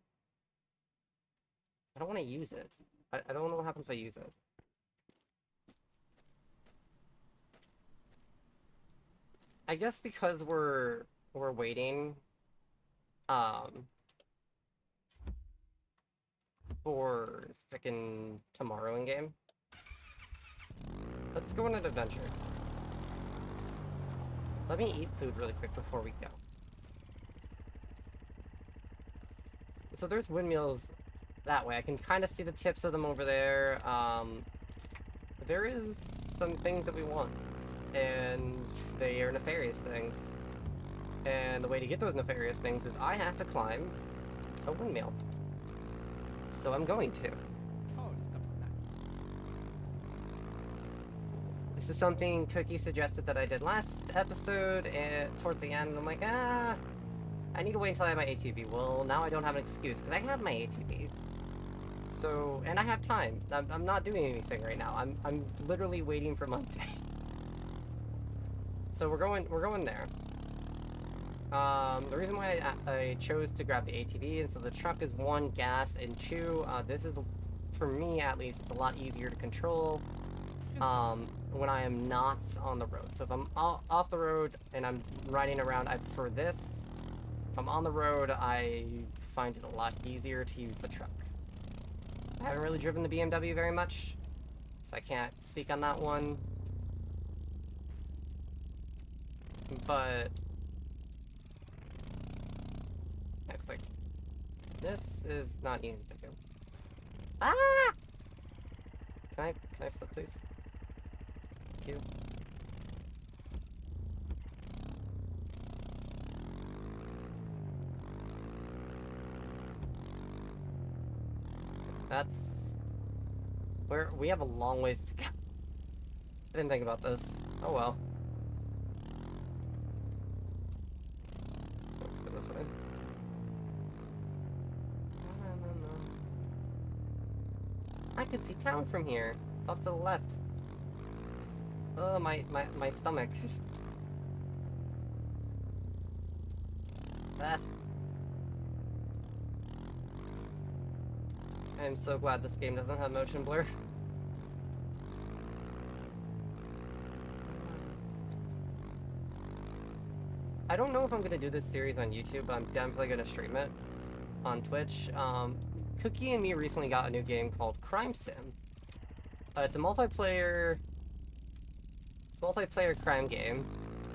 I don't want to use it. I don't know what happens if I use it. I guess because we're waiting for frickin' tomorrow in game. Let's go on an adventure. Let me eat food really quick before we go. So there's windmills that way. I can kind of see the tips of them over there. There is some things that we want, and they are nefarious things. And the way to get those nefarious things is I have to climb a windmill. So I'm going to. This is something Cookie suggested that I did last episode, and towards the end I'm like, I need to wait until I have my ATV. Well, now I don't have an excuse, because I have my ATV. So, and I have time. I'm not doing anything right now. I'm literally waiting for Monday. So we're going there. The reason why I chose to grab the ATV, and so the truck is 1, gas, and 2, this is, for me at least, it's a lot easier to control, when I am not on the road. So if I'm off the road and I'm riding around, I prefer this. If I'm on the road, I find it a lot easier to use the truck. I haven't really driven the BMW very much, so I can't speak on that one. But looks like this is not easy to do. Ah! Can I flip, please? Thank you. That's where we have a long ways to go. I didn't think about this. Oh well. Let's go this way. I can see town from here. It's off to the left. Oh, my stomach. Ah. I'm so glad this game doesn't have motion blur. I don't know if I'm gonna do this series on YouTube, but I'm definitely gonna stream it on Twitch. Cookie and me recently got a new game called Crime Sim. It's a multiplayer crime game.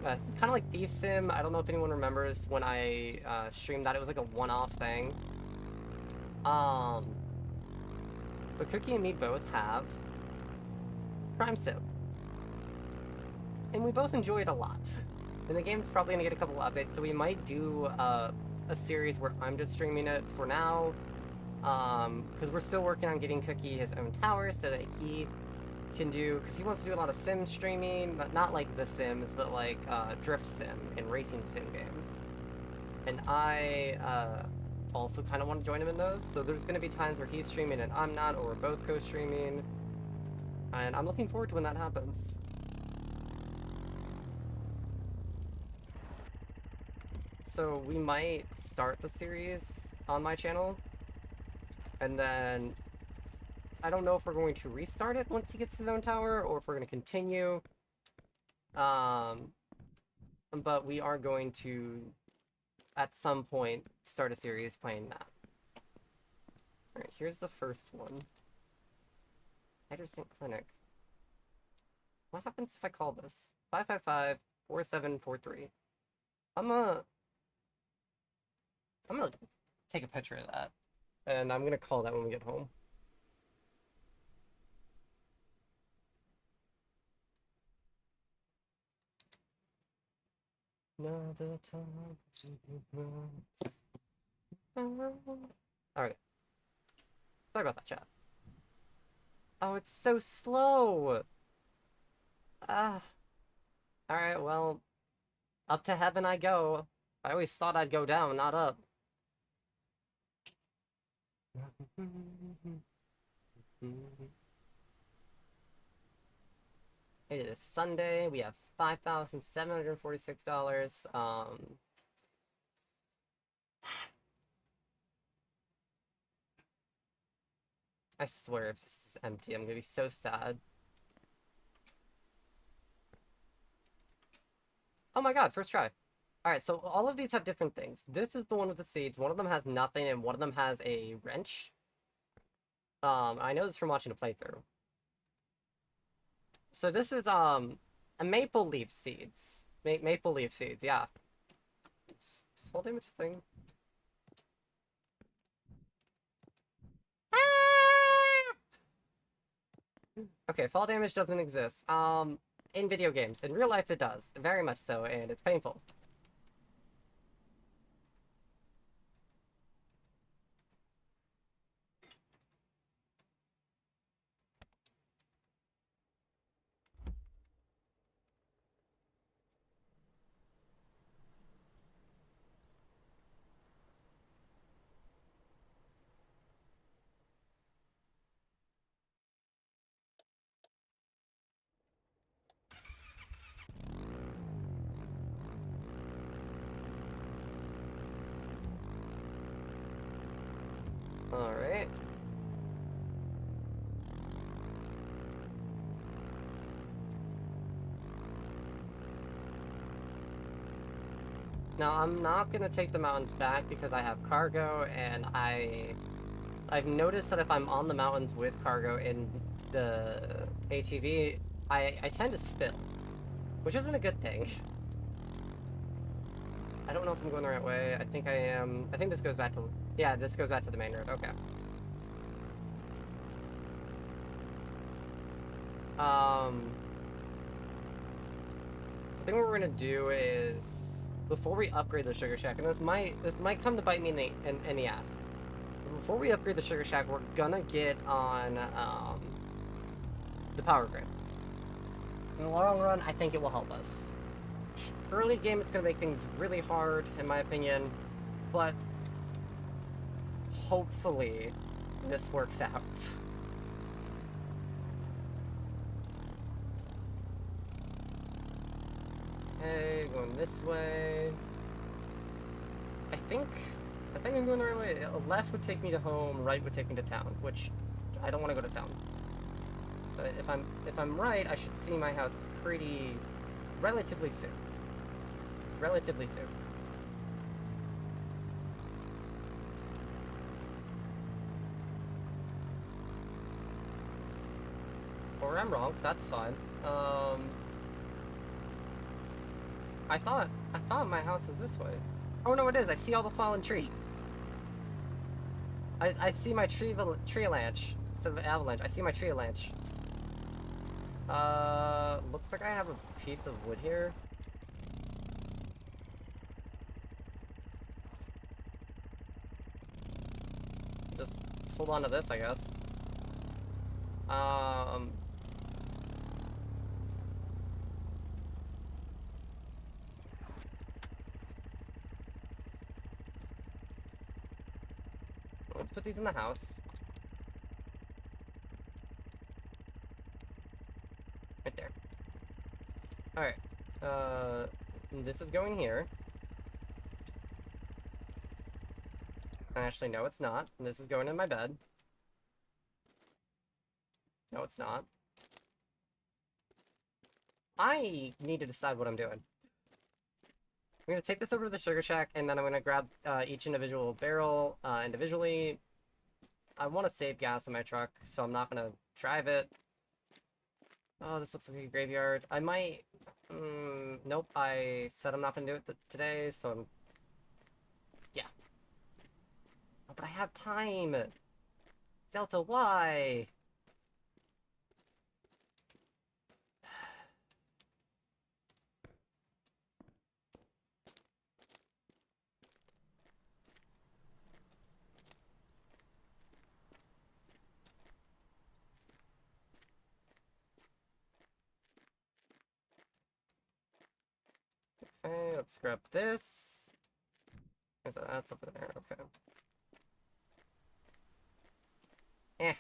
Kind of like Thief Sim. I don't know if anyone remembers when I streamed that. It was like a one-off thing. But Cookie and me both have Crime Sim. And we both enjoy it a lot. And the game's probably gonna get a couple updates, so we might do a series where I'm just streaming it for now. Because we're still working on getting Cookie his own tower so that he can do, because he wants to do a lot of sim streaming, but not like The Sims, but like drift sim and racing sim games. And I also kind of want to join him in those, so there's going to be times where he's streaming and I'm not, or we're both co-streaming, and I'm looking forward to when that happens. So we might start the series on my channel, and then I don't know if we're going to restart it once he gets his own tower, or if we're going to continue. But we are going to, at some point, start a series playing that. Alright, here's the first one. Hydrosync Clinic. What happens if I call this? 555-4743. I'm gonna take a picture of that. And I'm gonna call that when we get home. Another time. Alright. Sorry about that, chat. Oh, it's so slow! Ah. Alright, well, up to heaven I go. I always thought I'd go down, not up. It is Sunday. We have $5,746. I swear if this is empty, I'm gonna be so sad. Oh my god, first try. Alright, so all of these have different things. This is the one with the seeds. One of them has nothing, and one of them has a wrench. I know this from watching a playthrough. So this is, a maple leaf seeds. Maple leaf seeds, yeah. Is full damage thing? Okay, fall damage doesn't exist. In video games. In real life it does. Very much so, and it's painful. Alright. Now, I'm not gonna take the mountains back because I have cargo, and I've noticed that if I'm on the mountains with cargo in the ATV, I tend to spill, which isn't a good thing. I don't know if I'm going the right way. I think I am. I think this goes back to... Yeah, this goes back to the main road. Okay. I think what we're gonna do is, before we upgrade the Sugar Shack, and this might come to bite me in the ass. Before we upgrade the Sugar Shack, we're gonna get on the power grid. In the long run, I think it will help us. Early game, it's gonna make things really hard, in my opinion, but hopefully this works out. Okay, going this way. I think I'm going the right way. Left would take me to home, right would take me to town, which I don't want to go to town. But if I'm right, I should see my house relatively soon. Relatively soon. Or I'm wrong, that's fine. I thought my house was this way. Oh no, it is. I see all the fallen trees. I see my tree avalanche instead of avalanche. I see my tree avalanche. Looks like I have a piece of wood here. Just hold on to this, I guess. Let's put these in the house. Right there. Alright. This is going here. Actually, no, it's not. This is going in my bed. No, it's not. I need to decide what I'm doing. I'm gonna take this over to the Sugar Shack, and then I'm gonna grab each individual barrel individually. I want to save gas in my truck, so I'm not gonna drive it. Oh, this looks like a graveyard. I might... nope, I said I'm not gonna do it today, so I'm... Yeah. Oh, but I have time. Delta, why? Okay, let's grab this. That's over there, okay. Eh.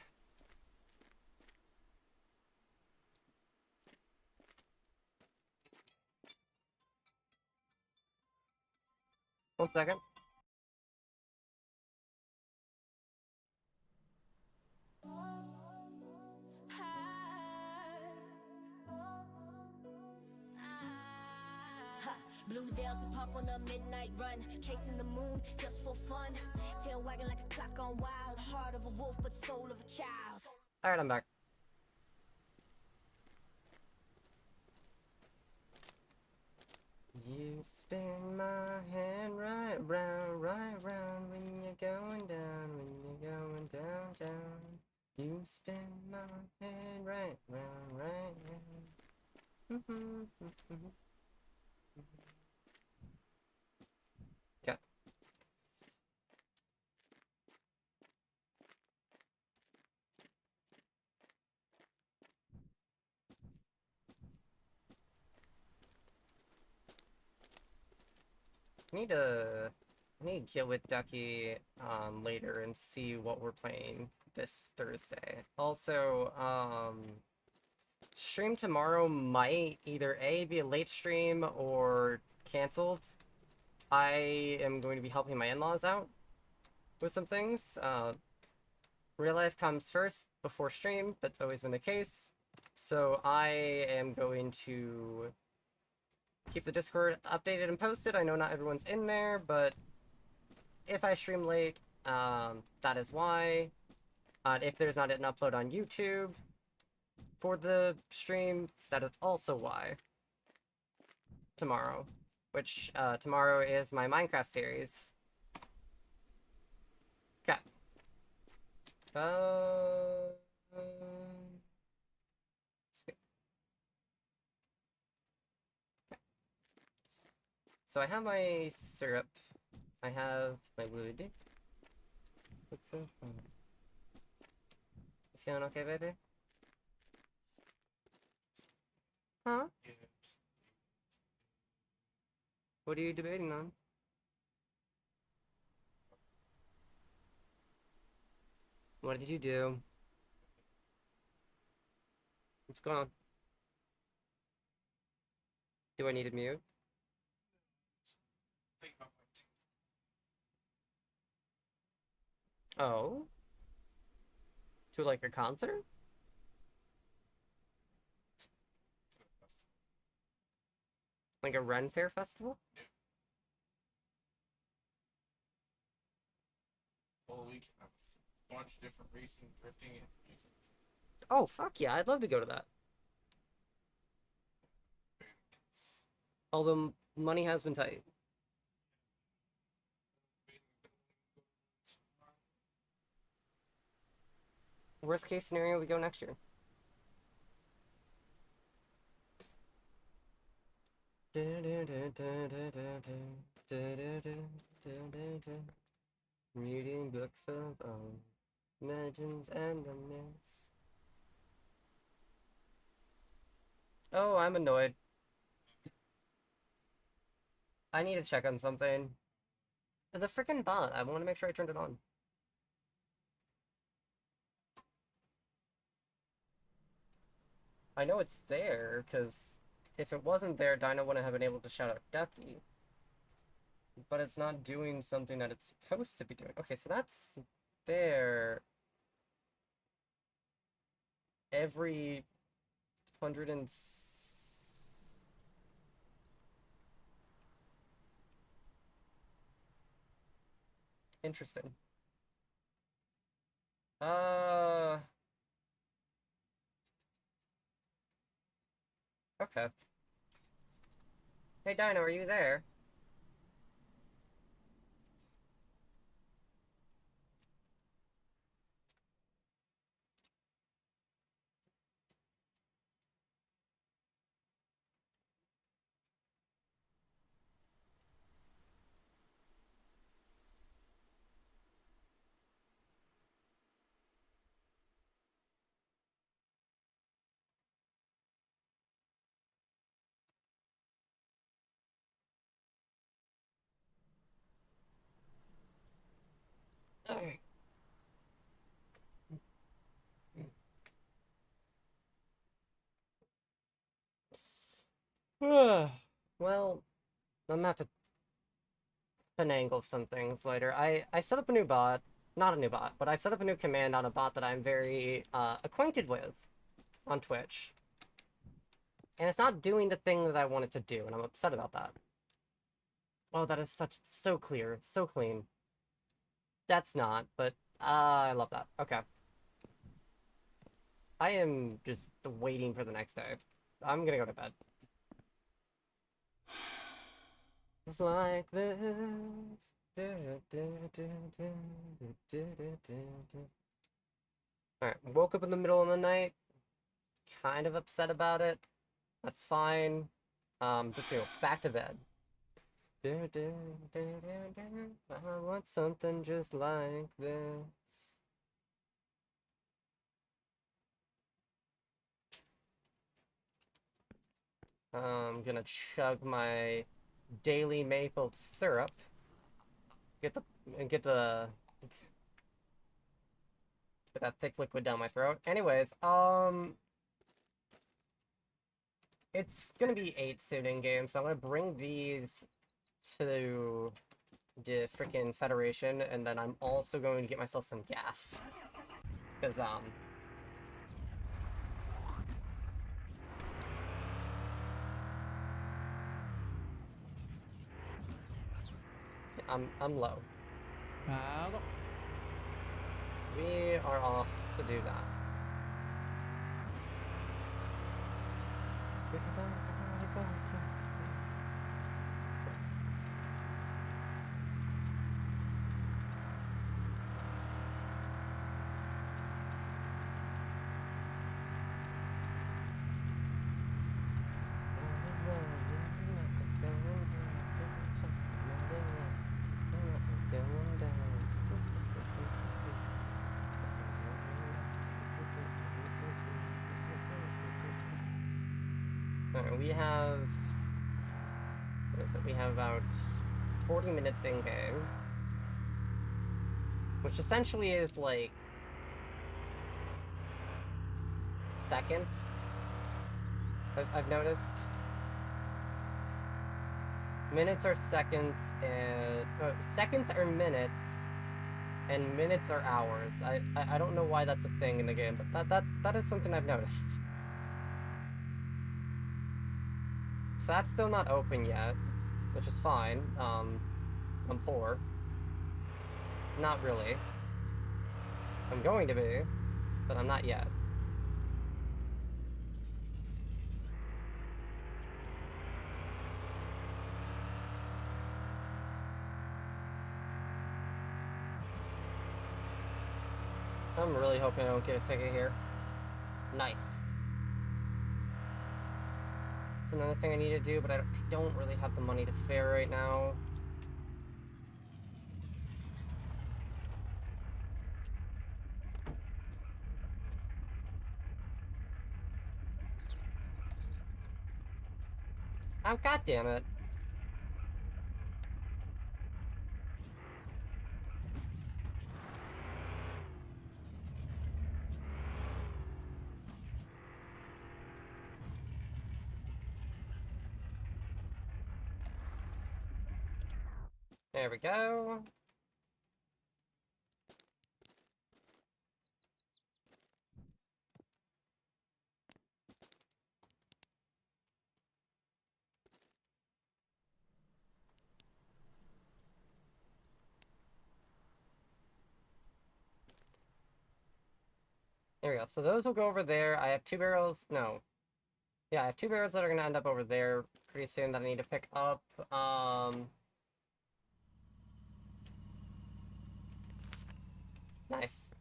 1 second. Blue Delta pop on a midnight run, chasing the moon just for fun. Tail wagging like a clock on wild, heart of a wolf but soul of a child. Alright, I'm back. You spin my hand right round when you're going down, when you're going down. You spin my hand right round. Okay. I need to get with Ducky later and see what we're playing this Thursday. Also, stream tomorrow might either A, be a late stream or canceled. I am going to be helping my in-laws out with some things. Real life comes first before stream. That's always been the case. So I am going to keep the Discord updated and posted. I know not everyone's in there, but if I stream late, that is why. If there's not an upload on YouTube for the stream, that is also why. Tomorrow. Which, tomorrow is my Minecraft series. Okay. Sweet. Okay. So I have my syrup. I have my wood. What's up? You feeling okay, baby? Huh? Yeah, just What are you debating on? What did you do? What's going on? Do I need to mute? think about my taste Oh? To like a concert? to the festival. Like a Ren Fair festival? Whole week, have a bunch of different racing, drifting, and music. Oh, fuck yeah, I'd love to go to that. Although money has been tight. Worst case scenario, we go next year. Reading books of legends and the myths. Oh, I'm annoyed. I need to check on something. The freaking bot. I want to make sure I turned it on. I know it's there, because if it wasn't there, Dino wouldn't have been able to shout out Ducky. But it's not doing something that it's supposed to be doing. Okay, so that's there. Every 100 and... Interesting. Okay. Hey, Dino, are you there? Well, I'm gonna have to finagle some things later. I set up a new bot. Not a new bot, but I set up a new command on a bot that I'm very acquainted with on Twitch. And it's not doing the thing that I want it to do, and I'm upset about that. Oh, that is so clear, so clean. That's not, but I love that. Okay. I am just waiting for the next day. I'm gonna go to bed. It's like this. Alright, woke up in the middle of the night. Kind of upset about it. That's fine. Just gonna go back to bed. I want something just like this. I'm gonna chug my daily maple syrup. Get that thick liquid down my throat. Anyways, it's gonna be 8 soon in game, so I'm gonna bring these to the freaking Federation, and then I'm also going to get myself some gas. Cause I'm low. Pardon. We are off to do that. Alright, we have... What is it? We have about 40 minutes in game. Which essentially is like... seconds. I've noticed. Minutes are seconds, and... seconds are minutes, and minutes are hours. I don't know why that's a thing in the game, but that is something I've noticed. So that's still not open yet, which is fine. I'm poor. Not really. I'm going to be, but I'm not yet. I'm really hoping I don't get a ticket here. Nice. It's another thing I need to do, but I don't really have the money to spare right now. Oh, god damn it. There we go. There we go. So those will go over there. I have 2 barrels. No. Yeah, I have 2 barrels that are going to end up over there pretty soon that I need to pick up. Nice.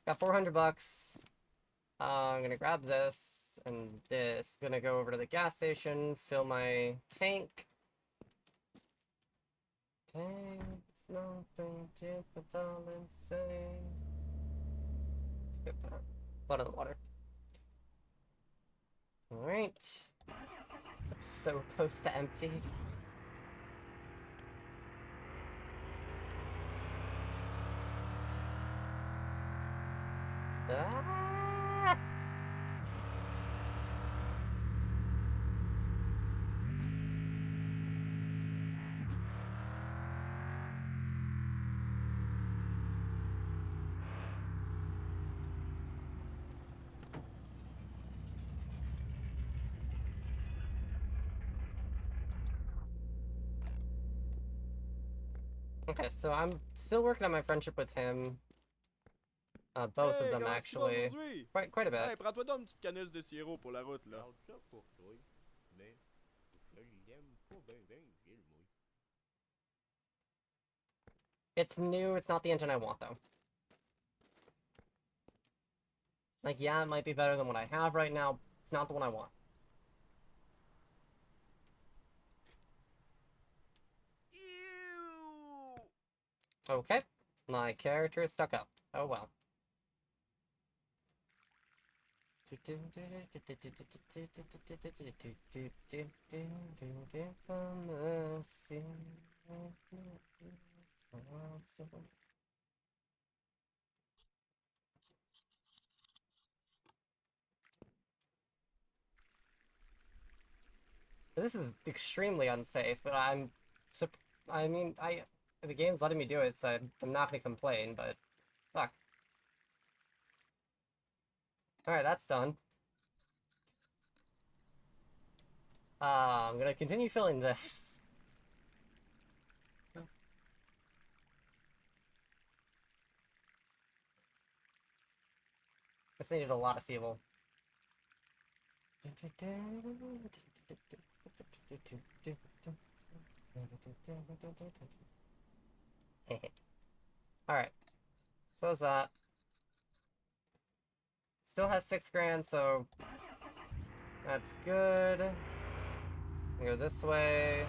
Got 400 bucks. I'm gonna grab this and this. Gonna go over to the gas station, fill my tank. Okay, it's nothing to put all insane. Skip that. Blood on the water. Alright. I'm so close to empty. Ah! Okay, so I'm still working on my friendship with him. Both of Hey, them, comment est-ce qu'il va actually. aujourd'hui? Quite a bit. Hey, prends-toi donc une petite canisse de sirop pour la route, là. Garde ça pour toi. Mais je l'aime pas ben Gilles, moi. It's new, it's not the engine I want, though. Like, yeah, it might be better than what I have right now. It's not the one I want. Ew! Okay, my character is stuck up. Oh well. This is extremely unsafe, but I mean, the game's letting me do it, so I'm not gonna complain, but fuck. Alright, that's done. I'm gonna continue filling this. This needed a lot of fuel. Alright. So is that. Still has 6 grand, so that's good. Go this way.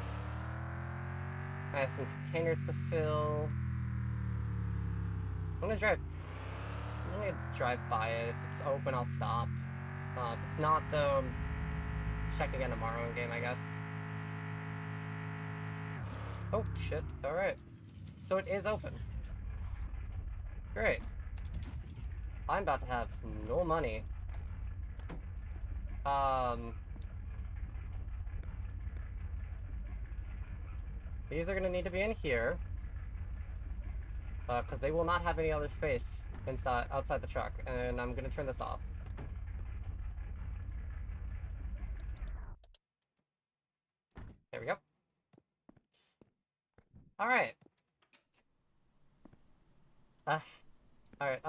I have some containers to fill. I'm gonna drive by it. If it's open, I'll stop. If it's not, though, check again tomorrow in game, I guess. Oh, shit. Alright. So it is open. Great. I'm about to have no money. These are gonna need to be in here. Because they will not have any other space outside the truck. And I'm gonna turn this off. There we go. Alright. Alright,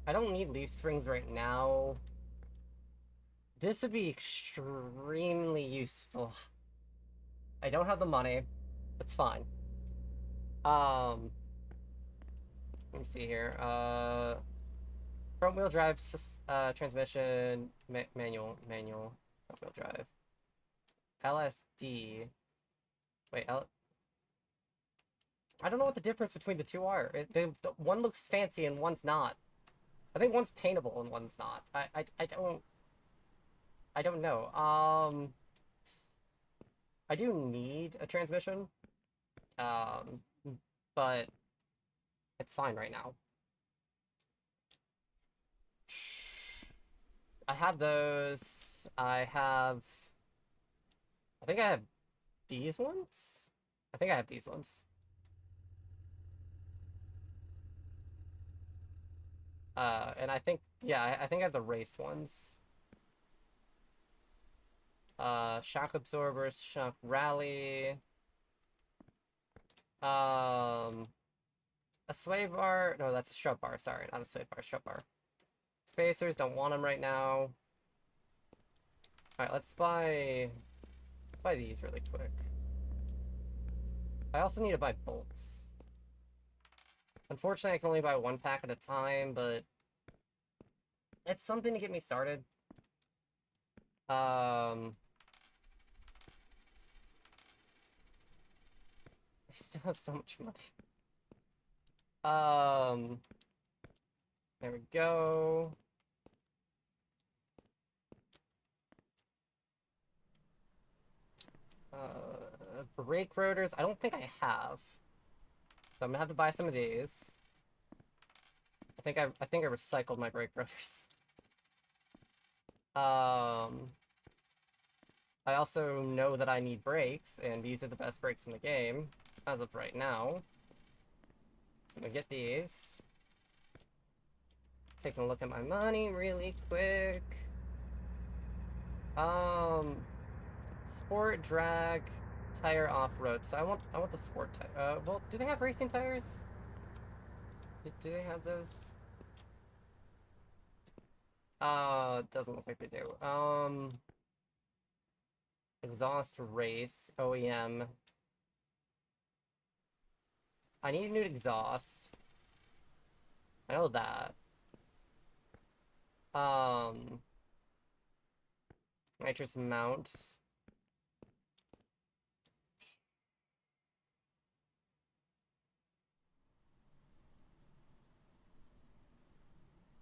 I don't need leaf springs right now. This would be extremely useful. I don't have the money. That's fine. Let me see here. Front wheel drive, transmission, manual, front wheel drive. LSD. Wait, I don't know what the difference between the two are. One looks fancy and one's not. I think one's paintable and one's not. I don't know. I do need a transmission. But it's fine right now. I have those. I think I have these ones? I think I have these ones. And I think, yeah, I think I have the race ones. Shock absorbers, shock rally. A sway bar. No, that's a strut bar. Sorry, not a sway bar. Strut bar. Spacers. Don't want them right now. All right, let's buy these really quick. I also need to buy bolts. Unfortunately, I can only buy 1 pack at a time, but it's something to get me started. I still have so much money. There we go. Brake rotors, I don't think I have. So I'm gonna have to buy some of these. I think I recycled my brake rotors. I also know that I need brakes, and these are the best brakes in the game, as of right now. I'm gonna get these. Taking a look at my money really quick. Sport, drag, tire off-road, so I want the sport tire. Well, do they have racing tires? Do they have those? Doesn't look like they do. Exhaust race, OEM. I need a new exhaust. I know that. Nitrous mount.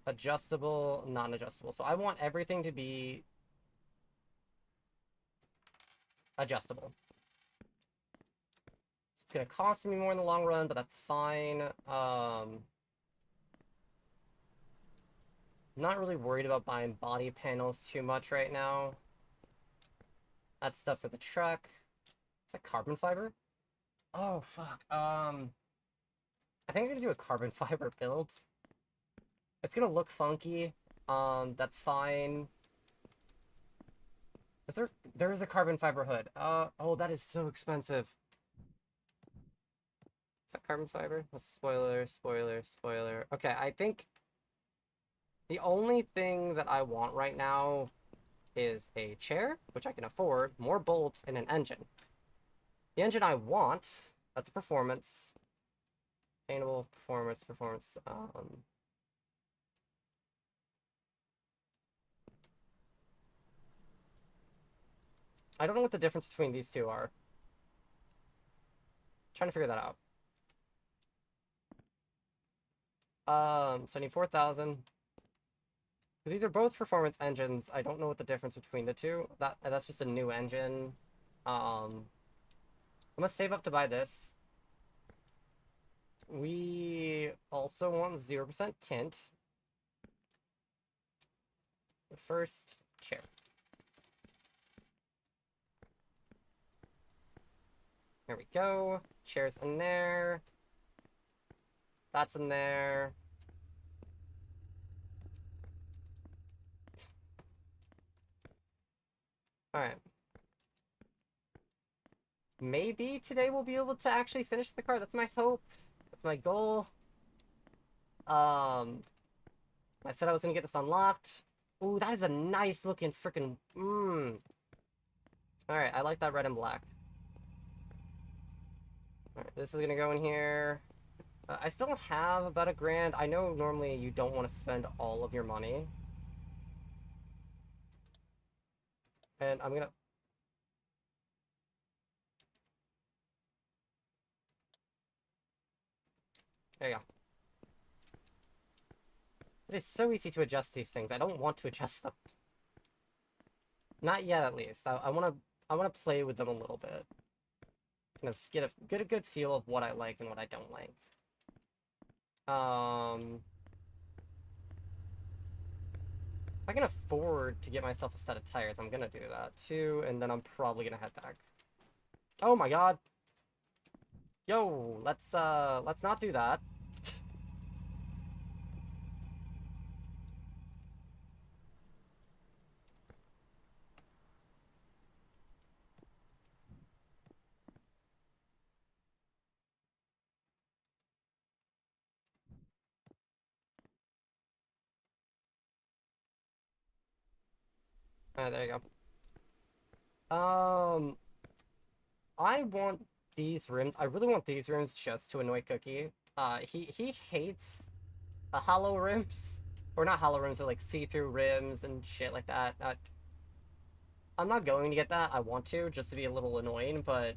Adjustable, non-adjustable. So I want everything to be adjustable. It's gonna cost me more in the long run, but that's fine. Not really worried about buying body panels too much right now. That's stuff for the truck. Is that carbon fiber? Oh, fuck. I think I'm gonna do a carbon fiber build. It's gonna look funky. That's fine. There is a carbon fiber hood. Oh, that is so expensive. Is that carbon fiber? That's spoiler, spoiler, spoiler. Okay, I think the only thing that I want right now is a chair, which I can afford, more bolts, and an engine. The engine I want, that's a performance. Attainable performance. I don't know what the difference between these two are. Trying to figure that out. So I need 4,000. Because these are both performance engines. I don't know what the difference between the two. That's just a new engine. I'm gonna save up to buy this. We also want 0% tint. But first, chair. There we go. Chair's in there. That's in there. Alright. Maybe today we'll be able to actually finish the car. That's my hope. That's my goal. I said I was gonna get this unlocked. Ooh, that is a nice looking freaking... Alright, I like that red and black. Alright, this is gonna go in here. I still have about $1,000. I know normally you don't want to spend all of your money. And I'm gonna... There you go. It is so easy to adjust these things. I don't want to adjust them. Not yet, at least. I wanna play with them a little bit. Kind of get a good feel of what I like and what I don't like. If I can afford to get myself a set of tires, I'm gonna do that too, and then I'm probably gonna head back. Oh my god. Yo, let's not do that. Alright, there you go. I want these rims. I really want these rims just to annoy Cookie. He hates hollow rims. Or not hollow rims, but like see-through rims and shit like that. I'm not going to get that. I want to, just to be a little annoying, but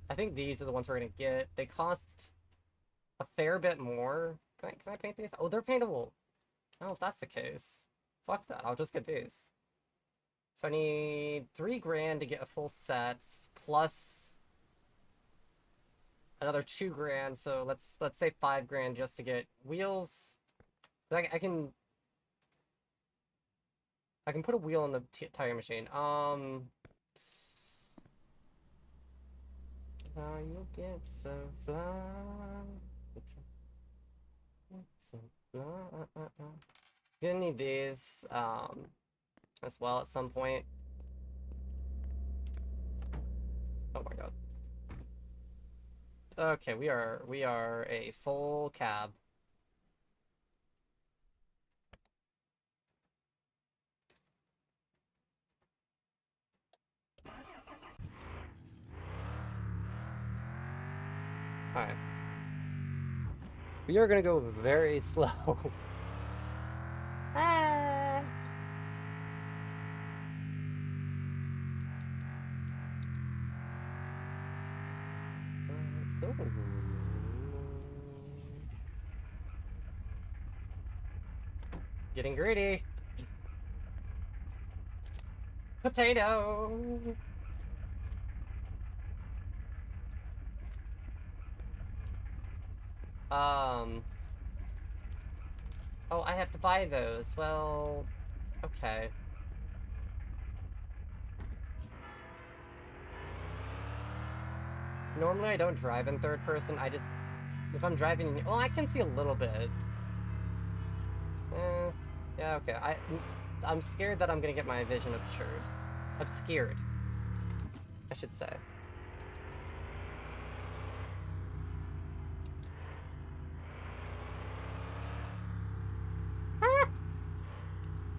I think these are the ones we're gonna get. They cost a fair bit more. Can I paint these? Oh, they're paintable. Oh, if that's the case. Fuck that, I'll just get these. So I need $3,000 to get a full set, plus another $2,000. So let's say $5,000 just to get wheels. I can put a wheel on the tire machine. How you get so fly? So fly. Gonna need these. As well at some point. Oh my god. Okay, we are a full cab. Alright. We are gonna go very slow. Ah. Let's go. Getting greedy. Potato. Oh, I have to buy those. Well, okay. Normally I don't drive in third person. I just, if I'm driving, well, I can see a little bit. Yeah, okay. I'm scared that I'm gonna get my vision obscured. Obscured, I should say. Ah!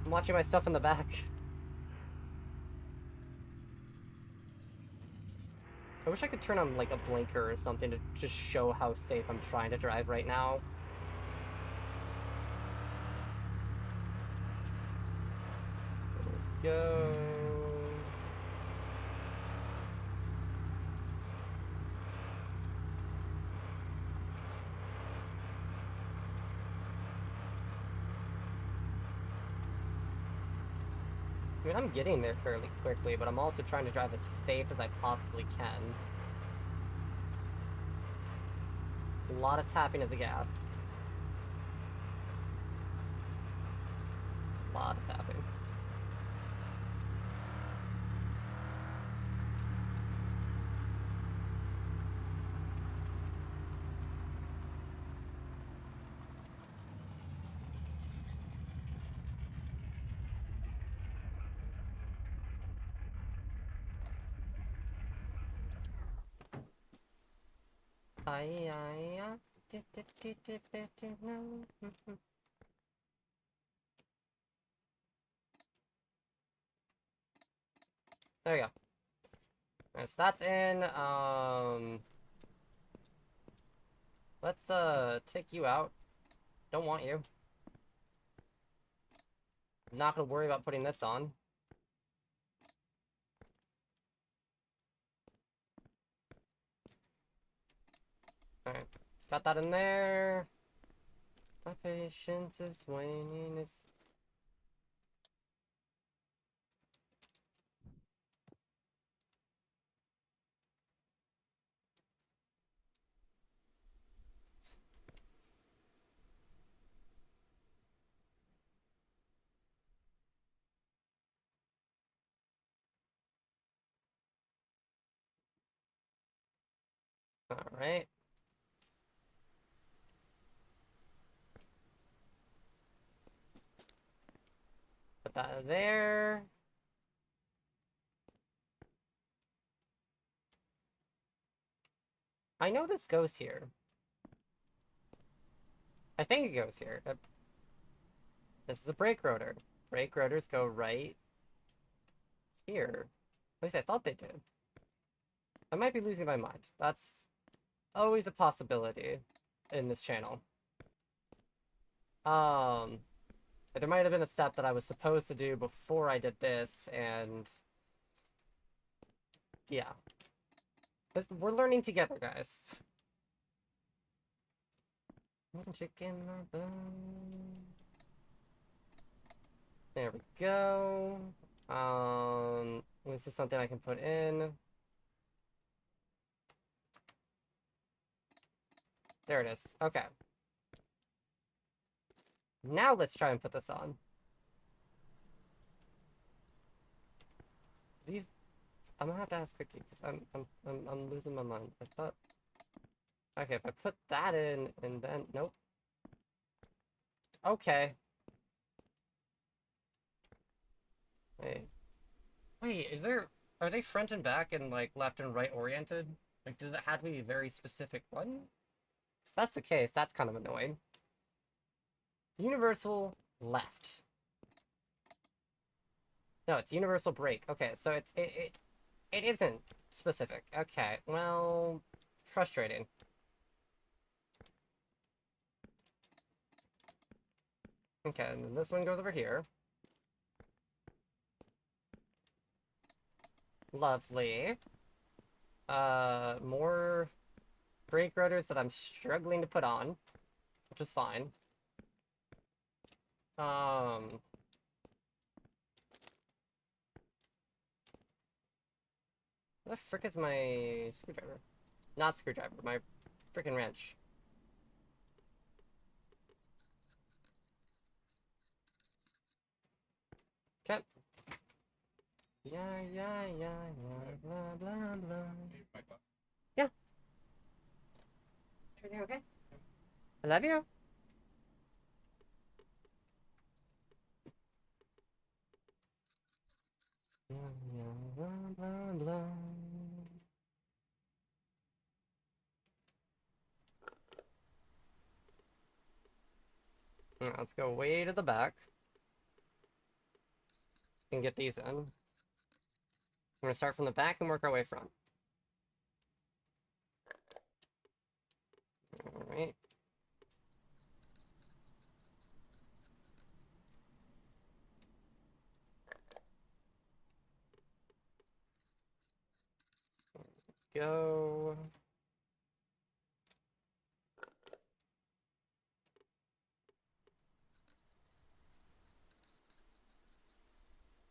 I'm watching my stuff in the back. I wish I could turn on, like, a blinker or something to just show how safe I'm trying to drive right now. There we go. I mean, I'm getting there fairly quickly, but I'm also trying to drive as safe as I possibly can. A lot of tapping of the gas. A lot of tapping. There we go. Alright, so that's in, let's, take you out. Don't want you. I'm not gonna worry about putting this on. Alright, got that in there. My patience is waning. Alright. Put that there. I know this goes here. I think it goes here. This is a brake rotor. Brake rotors go right here. At least I thought they did. I might be losing my mind. That's always a possibility in this channel. There might have been a step that I was supposed to do before I did this, and yeah. We're learning together, guys. Chicken my bone. There we go. This is something I can put in. There it is. Okay. Now let's try and put this on. These, I'm gonna have to ask Cookie because I'm losing my mind. I thought. Okay, if I put that in and then nope. Okay. Wait, is there? Are they front and back and like left and right oriented? Like, does it have to be a very specific one? If that's the case, that's kind of annoying. Universal left. No, it's universal break. Okay, so it isn't specific. Okay, well, frustrating. Okay, and then this one goes over here. Lovely. More brake rotors that I'm struggling to put on, which is fine. Where the frick is my screwdriver? Not screwdriver, my freaking wrench. Okay. Yeah, blah, blah, blah. Hey, my butt. Everything okay? I love you. Blah, blah, blah. Alright, let's go way to the back. And get these in. I'm gonna start from the back and work our way front. Alright. Go.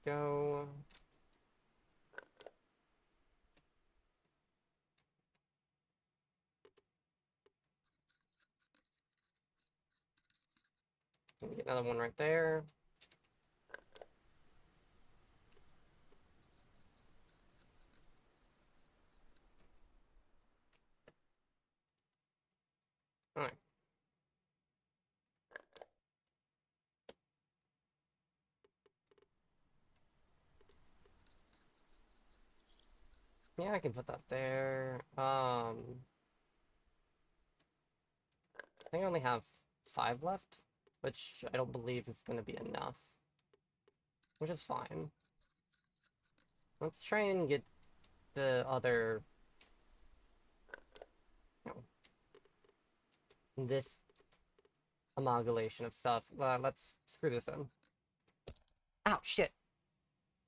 Go. Get another one right there. Alright. Yeah, I can put that there. I think I only have 5 left, which I don't believe is going to be enough. Which is fine. Let's try and get the other... You know, this amalgamation of stuff. Let's screw this in. Ow, shit!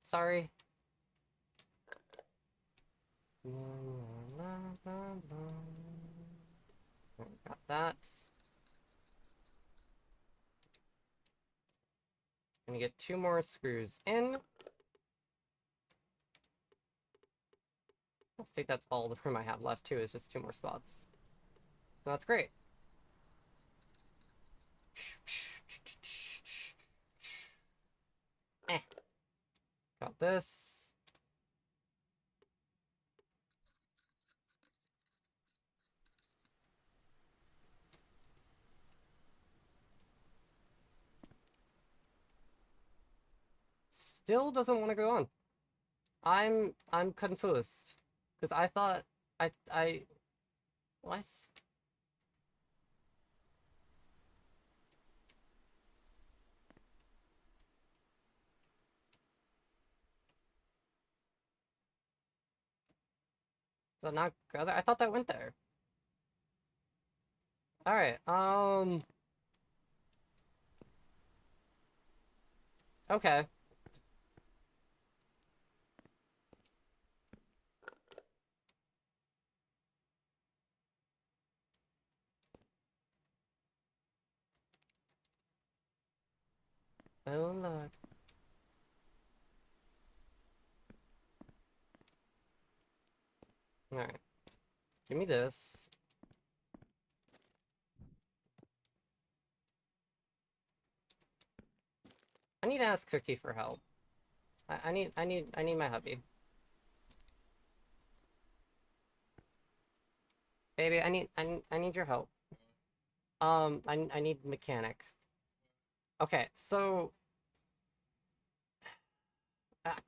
Sorry. Got that. Gonna get 2 more screws in. I think that's all the room I have left too, is just 2 more spots. So that's great. Got this. Still doesn't want to go on. I'm confused. Because I thought what? Is that not I thought that went there. Alright, okay. Oh Lord. Alright. Give me this. I need to ask Cookie for help. I need my hubby. Baby, I need your help. I need mechanic. Okay, so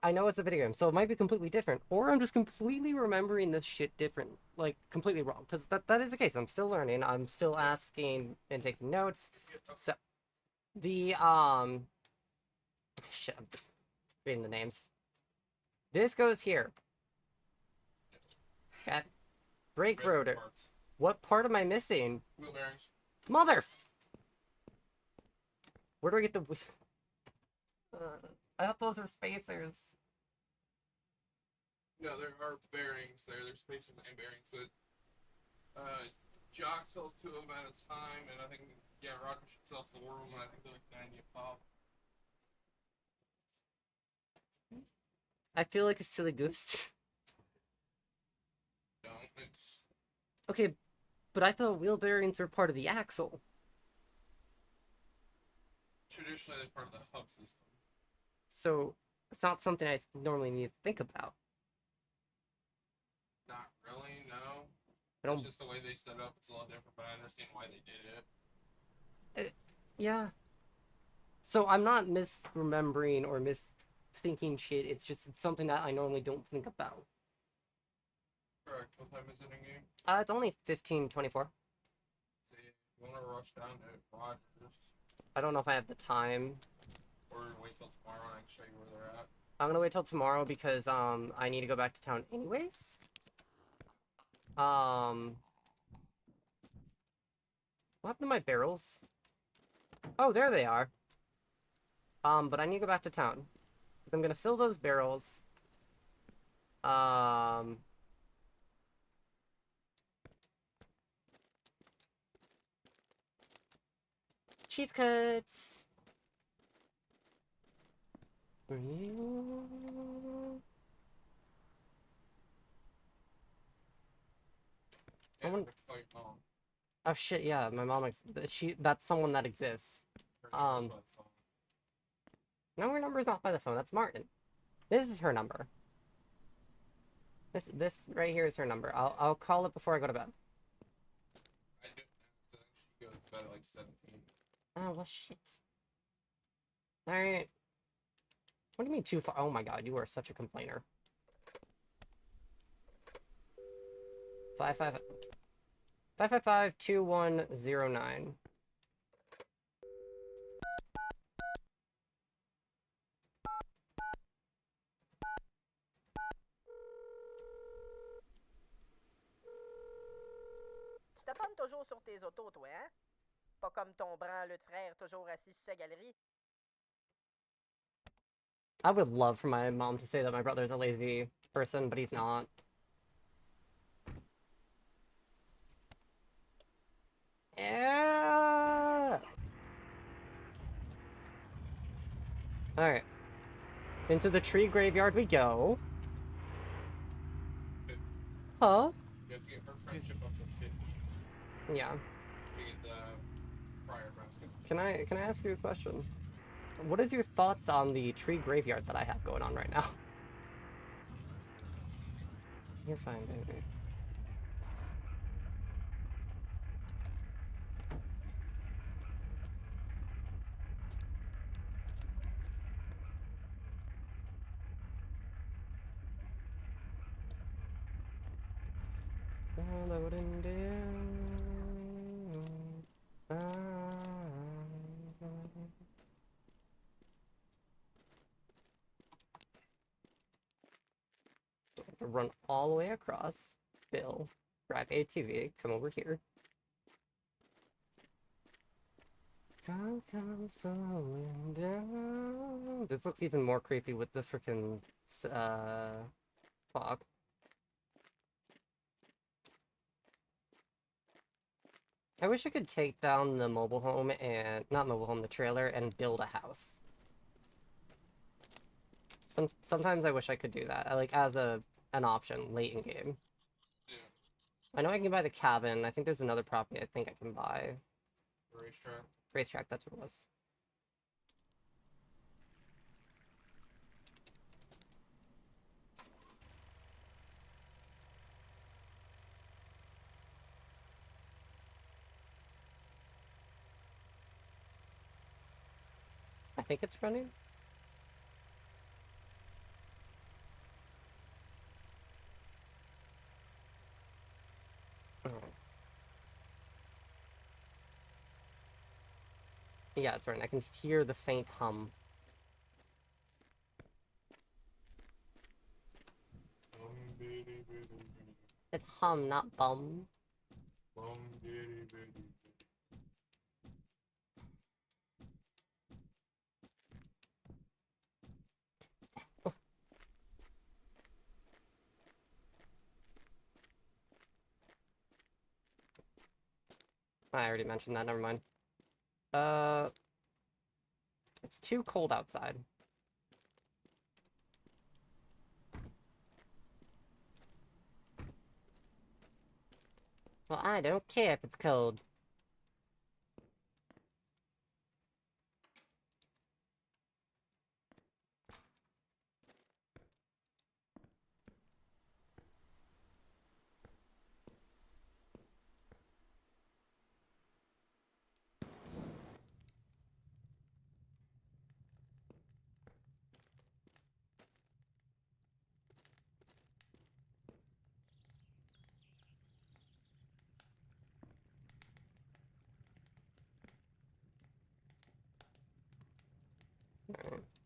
I know it's a video game, so it might be completely different, or I'm just completely remembering this shit different, like completely wrong. Because that is the case. I'm still learning. I'm still asking and taking notes. So the shit, I'm reading the names. This goes here. Cat. Brake Racing rotor. parts. What part am I missing? Wheel bearings. Mother. Where do I get the? I thought those were spacers. No, there are bearings there. There's spacers and bearings. That Jock sells 2 of them at a time, and I think Roger sells 4 of them, and I think they're like 90 a pop. I feel like a silly goose. No, it's Okay, but I thought wheel bearings were part of the axle. traditionally they're part of the hub system. So it's not something I normally need to think about. Not really, no. I don't. It's just the way they set up. It's a little different, but I understand why they did it. Yeah. So I'm not misremembering or misthinking shit. It's just it's something that I normally don't think about. Correct. What time is it in game? It's only 15:24. See, if you want to rush down to Rogers, I don't know if I have the time. or wait till tomorrow and I can show you where they're at. I'm gonna wait till tomorrow because I need to go back to town anyways. What happened to my barrels? Oh, there they are. But I need to go back to town. I'm gonna fill those barrels. Cheese cuts. For you. I And wonder- I call your mom. Oh shit, yeah, my mom, that's someone that exists. Her number's by the phone. No, her number is not by the phone, that's Martin. This is her number. This right here is her number. I'll call it before I go to bed. I do. So she goes to bed at like 17. Oh, well, shit. Alright. What do you mean too far? Oh my god, you are such a complainer. 555-2109. Tu te ponnes toujours sur tes autos, toi, hein? Pas comme ton branleux de frère, toujours assis sur sa galerie. I would love for my mom to say that my brother's a lazy person, but he's not. Yeah. Alright. Into the tree graveyard we go. 50. Huh? You have to get her friendship up to 50 Yeah. to get the fryer basket. Can I ask you a question? What is your thoughts on the tree graveyard that I have going on right now? You're fine, baby. Run all the way across. Bill, drive ATV, come over here. Come slowing down. This looks even more creepy with the frickin' fog. I wish I could take down the mobile home and not mobile home, the trailer, and build a house. Sometimes I wish I could do that, like as an option late in game. Yeah. I know I can buy the cabin. I think there's another property I think I can buy. The racetrack. Racetrack, that's what it was. I think it's running. Yeah, it's right. I can hear the faint hum. Bitty, bitty, bitty, It hum, not bum. bitty, bitty. I already mentioned that, never mind. Uh, it's too cold outside. Well, I don't care if it's cold.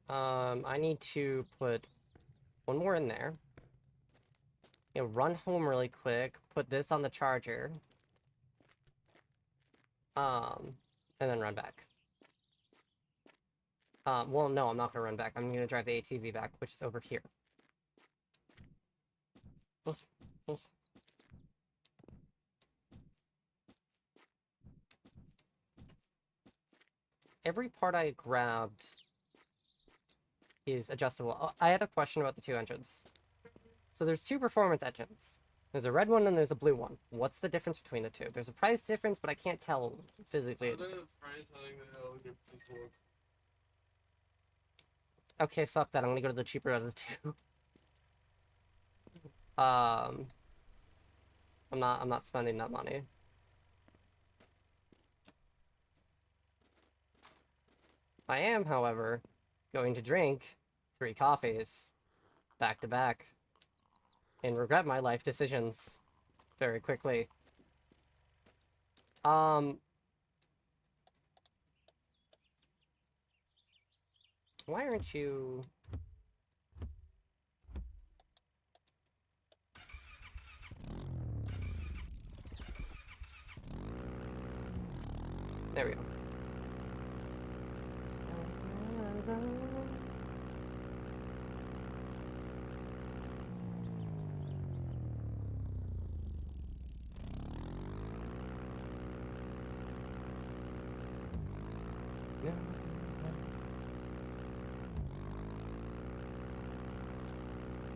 I need to put one more in there. You know, run home really quick, put this on the charger. And then run back. Well, no, I'm not gonna run back. I'm gonna drive the ATV back, which is over here. Oof, oof. Every part I grabbed is adjustable. Oh, I had a question about the two engines. So there's two performance engines. There's a red one and there's a blue one. What's the difference between the two? There's a price difference, but I can't tell physically. Other than price, I think the other differences look. Okay, fuck that. I'm gonna go to the cheaper of the two. I'm not spending that money. I am, however, going to drink 3 coffees back to back and regret my life decisions very quickly. Why aren't you... There we go.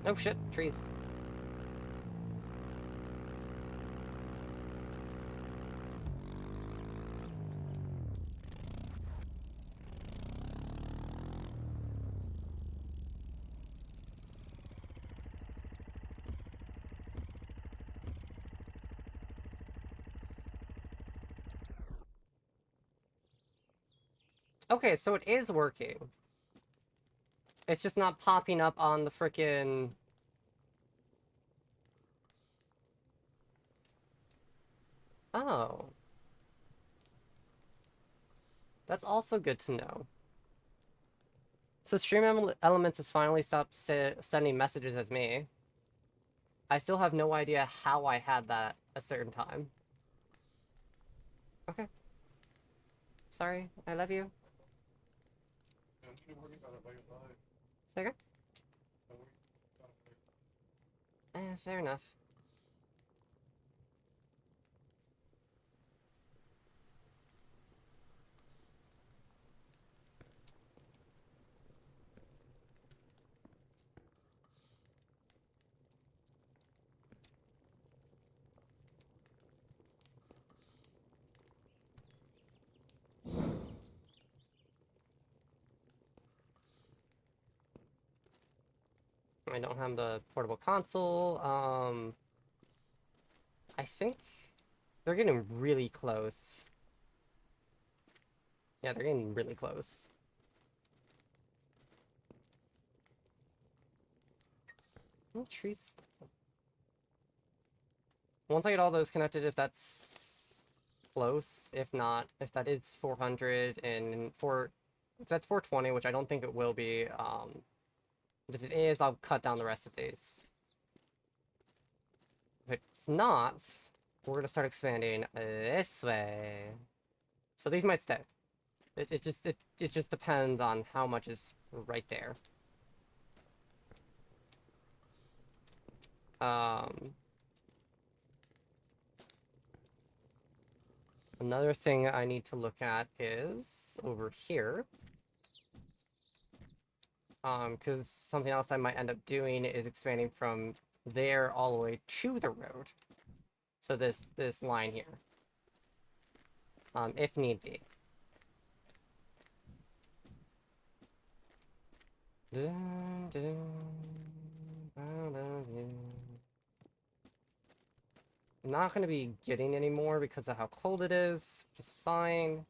Oh shit, trees. Okay, so it is working. It's just not popping up on the frickin'... Oh. That's also good to know. So Elements has finally stopped sending messages as me. I still have no idea how I had that a certain time. Okay. Sorry, I love you. Yeah, I'm gonna worry about it by your side. Second? Don't worry about it. Fair enough. I don't have the portable console. I think they're getting really close. Yeah, they're getting really close. How many trees? Once I get all those connected, if that's close. If not, if that is 400 and if that's 420, which I don't think it will be, if it is, I'll cut down the rest of these. If it's not, we're gonna start expanding this way. So these might stay. It just depends on how much is right there. Another thing I need to look at is over here. Because something else I might end up doing is expanding from there all the way to the road. So this line here. If need be. Dun, dun, I love you. I'm not going to be getting any more because of how cold it is, which is fine.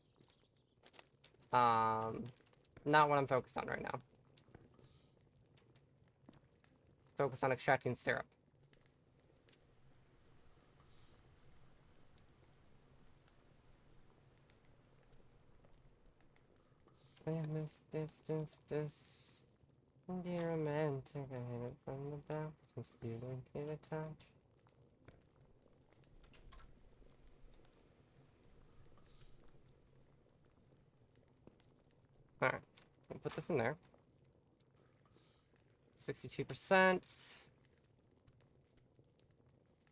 Not what I'm focused on right now. Focus on extracting syrup. I miss this. Be romantic, I hit it from the back, since you don't get a touch. Alright, I'll put this in there. 62%.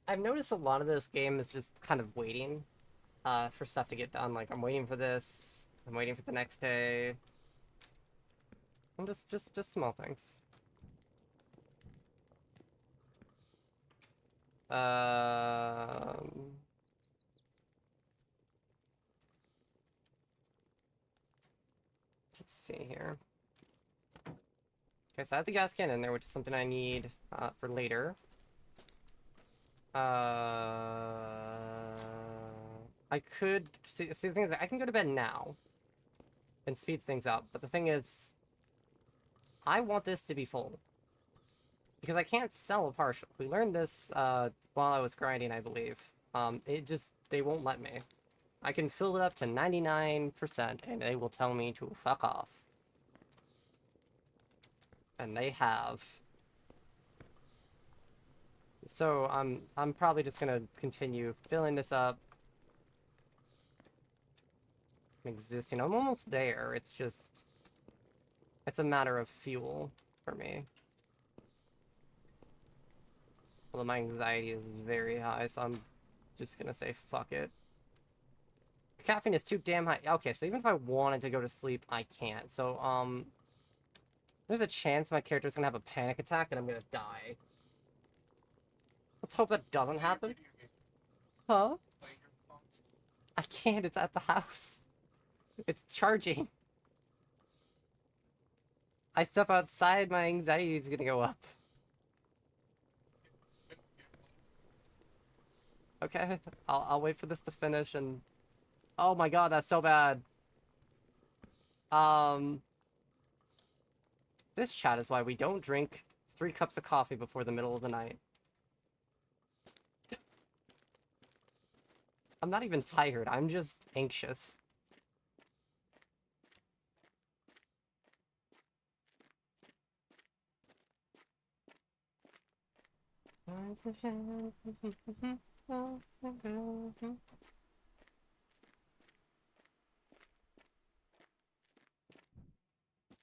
I've noticed a lot of this game is just kind of waiting for stuff to get done. Like, I'm waiting for this, I'm waiting for the next day. And just small things. Let's see here. Okay, so I have the gas can in there, which is something I need for later. I could see the thing is I can go to bed now and speed things up, but the thing is, I want this to be full because I can't sell a partial. We learned this while I was grinding, I believe. They won't let me. I can fill it up to 99%, and they will tell me to fuck off. And they have. So I'm probably just gonna continue filling this up. Existing. I'm almost there. It's a matter of fuel for me. Although my anxiety is very high, so I'm just gonna say fuck it. Caffeine is too damn high. Okay, so even if I wanted to go to sleep, I can't. So, there's a chance my character's gonna have a panic attack and I'm gonna die. Let's hope that doesn't happen. Huh? I can't, it's at the house. It's charging. I step outside, my anxiety is gonna go up. Okay, I'll wait for this to finish and... Oh my god, that's so bad. This chat is why we don't drink 3 cups of coffee before the middle of the night. I'm not even tired, I'm just anxious.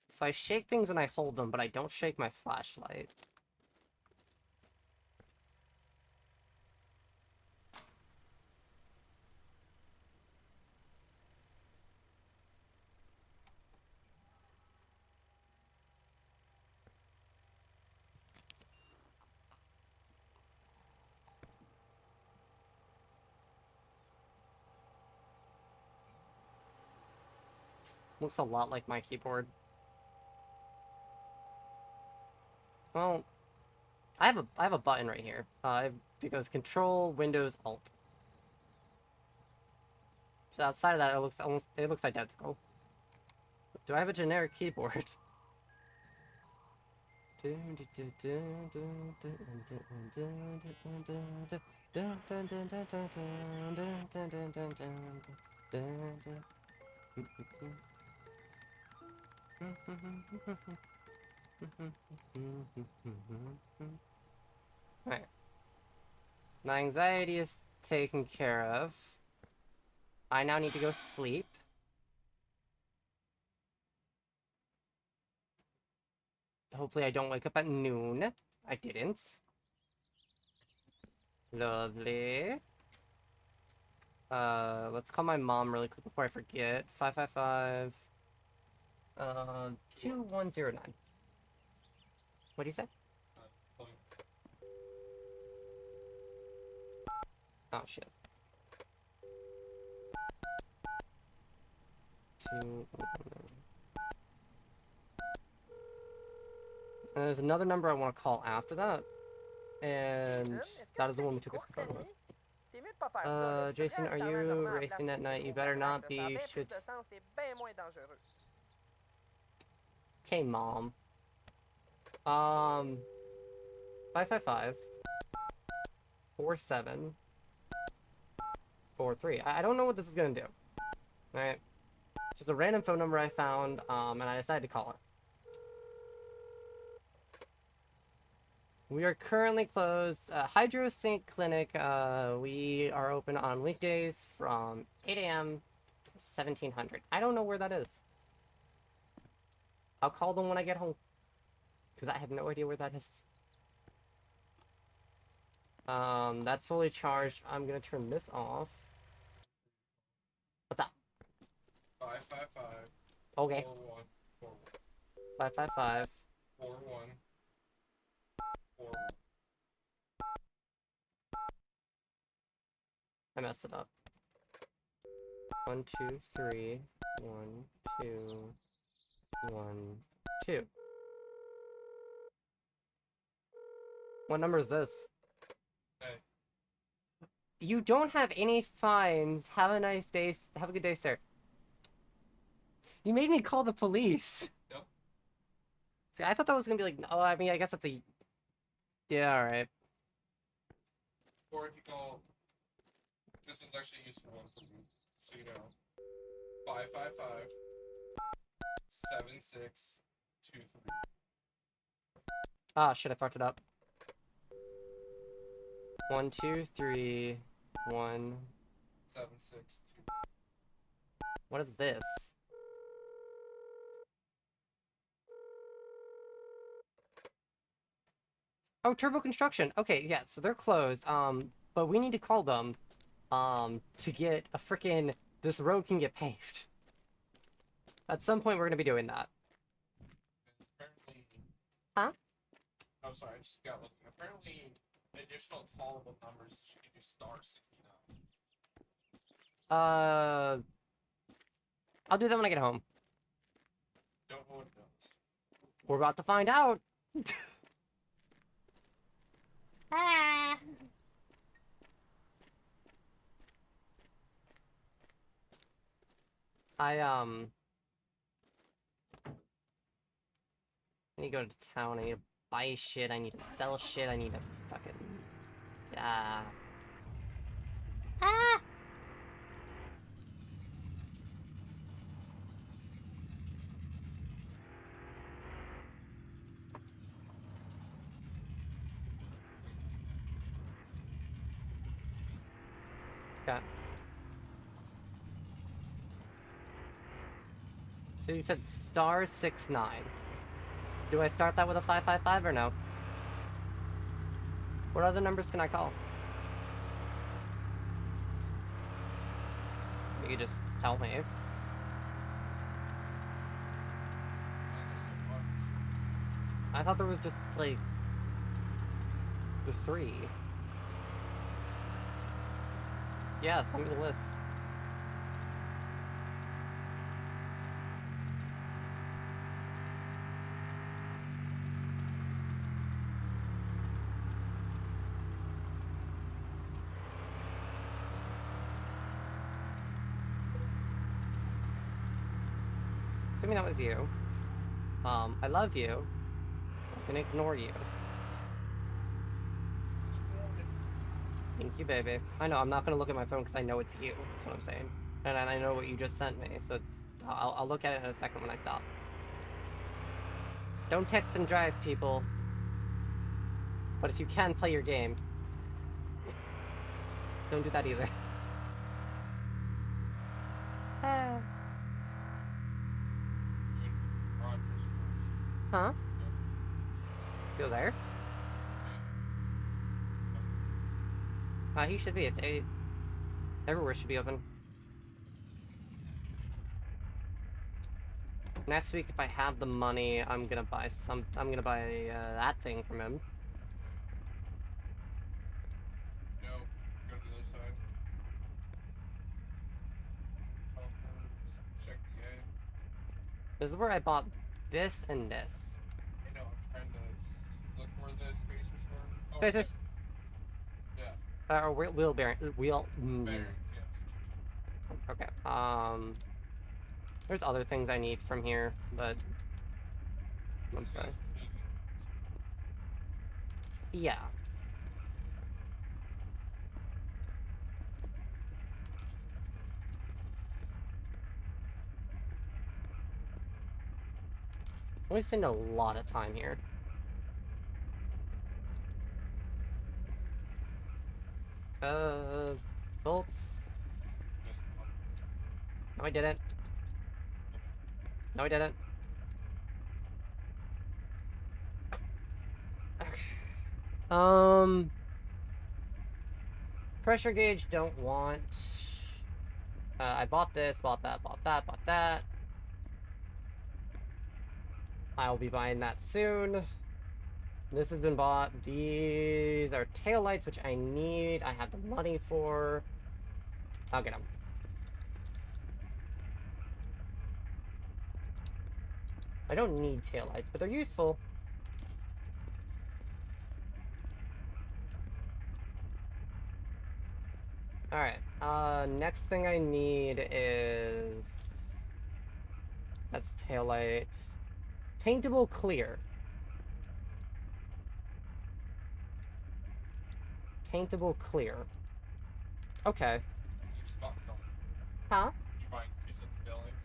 So I shake things when I hold them, but I don't shake my flashlight. This looks a lot like my keyboard. Well, I have a button right here. It goes Control, Windows, Alt. So outside of that, it looks identical. Do I have a generic keyboard? Dun, dun, dun, dun, dun, dun, dun, dun, dun, dun, dun, dun. Right. My anxiety is taken care of. I now need to go sleep. Hopefully I don't wake up at noon. I didn't. Lovely. Let's call my mom really quick before I forget. 555 2109. What do you say? Like, Oh shit. 2 And there's another number I want to call after that. And Jason, est-ce que that tu is the fais one we des took a courses photo la of. nuit? T'es mieux de pas faire ça, là. Tu Jason, devrais are aller you dormir normalement à la place racing où at t'es night? gros You better tabarnak, not là. Ça a be. bien plus Should. de sens, c'est bien moins dangereux. Okay, mom. 555 47 43. I don't know what this is gonna do. Alright. Just a random phone number I found, and I decided to call it. We are currently closed. Hydrosync Clinic, we are open on weekdays from 8 a.m. to 1700. I don't know where that is. I'll call them when I get home. Because I have no idea where that is. That's fully charged. I'm gonna turn this off. What's up? 555. Okay. 4141. 555. 4141. I messed it up. 1 2 3 1 2 1 2. What number is this? Hey. You don't have any fines. Have a nice day. Have a good day, sir. You made me call the police. Yep. See, I thought that was gonna be like, oh, I mean, I guess that's a. Yeah, alright. Or if you call, this one's actually a useful one for you, so you know. 555 7623. Ah, shit, I fucked it up. 1 2 3 1. 762. What is this? Oh, Turbo Construction. Okay, yeah, so they're closed. But we need to call them, to get a frickin' this road can get paved. At some point, we're gonna be doing that. Apparently. Huh? Oh, sorry, I just got looking. Apparently, additional callable numbers, you can do star 69. I'll do that when I get home. Don't know what it does. We're about to find out. Ah. I need to go to town. I need to buy shit. I need to sell shit. I need to fucking. Ah. Yeah. So you said star 69. Do I start that with a 555 or no? What other numbers can I call? You could just tell me. And there's a bunch. I thought there was just, like, the 3. Yeah, send me the list. Assuming that was you. I love you. I'm gonna ignore you. Thank you, baby. I know, I'm not gonna look at my phone because I know it's you. That's what I'm saying. And I know what you just sent me, so I'll look at it in a second when I stop. Don't text and drive, people. But if you can, play your game. Don't do that either. Rogers first. Huh? Yep. Go there? He should be. It's 8. Everywhere should be open. Next week, if I have the money, I'm gonna buy that thing from him. No, go to the other side. Check the egg. This is where I bought this and this. I know, I'm trying to look where the spacers were. Oh, Spacers. Yeah, Or wheel bearing. Wheel. bearings, yeah, that's what you Okay. There's other things I need from here, but I'm need. So fine. that's what you need. Yeah. I'm wasting a lot of time here. Bolts. Missed one. No, I didn't. No, I didn't. Okay. Pressure gauge, don't want. I bought this, bought that, bought that, bought that. I'll be buying that soon. This has been bought. These are taillights, which I need. I have the money for. I'll get them. I don't need taillights, but they're useful. Alright, next thing I need is... That's taillight. Paintable clear. Paintable clear. Okay. You just bought no. Huh? You're buying 2 sets of taillights.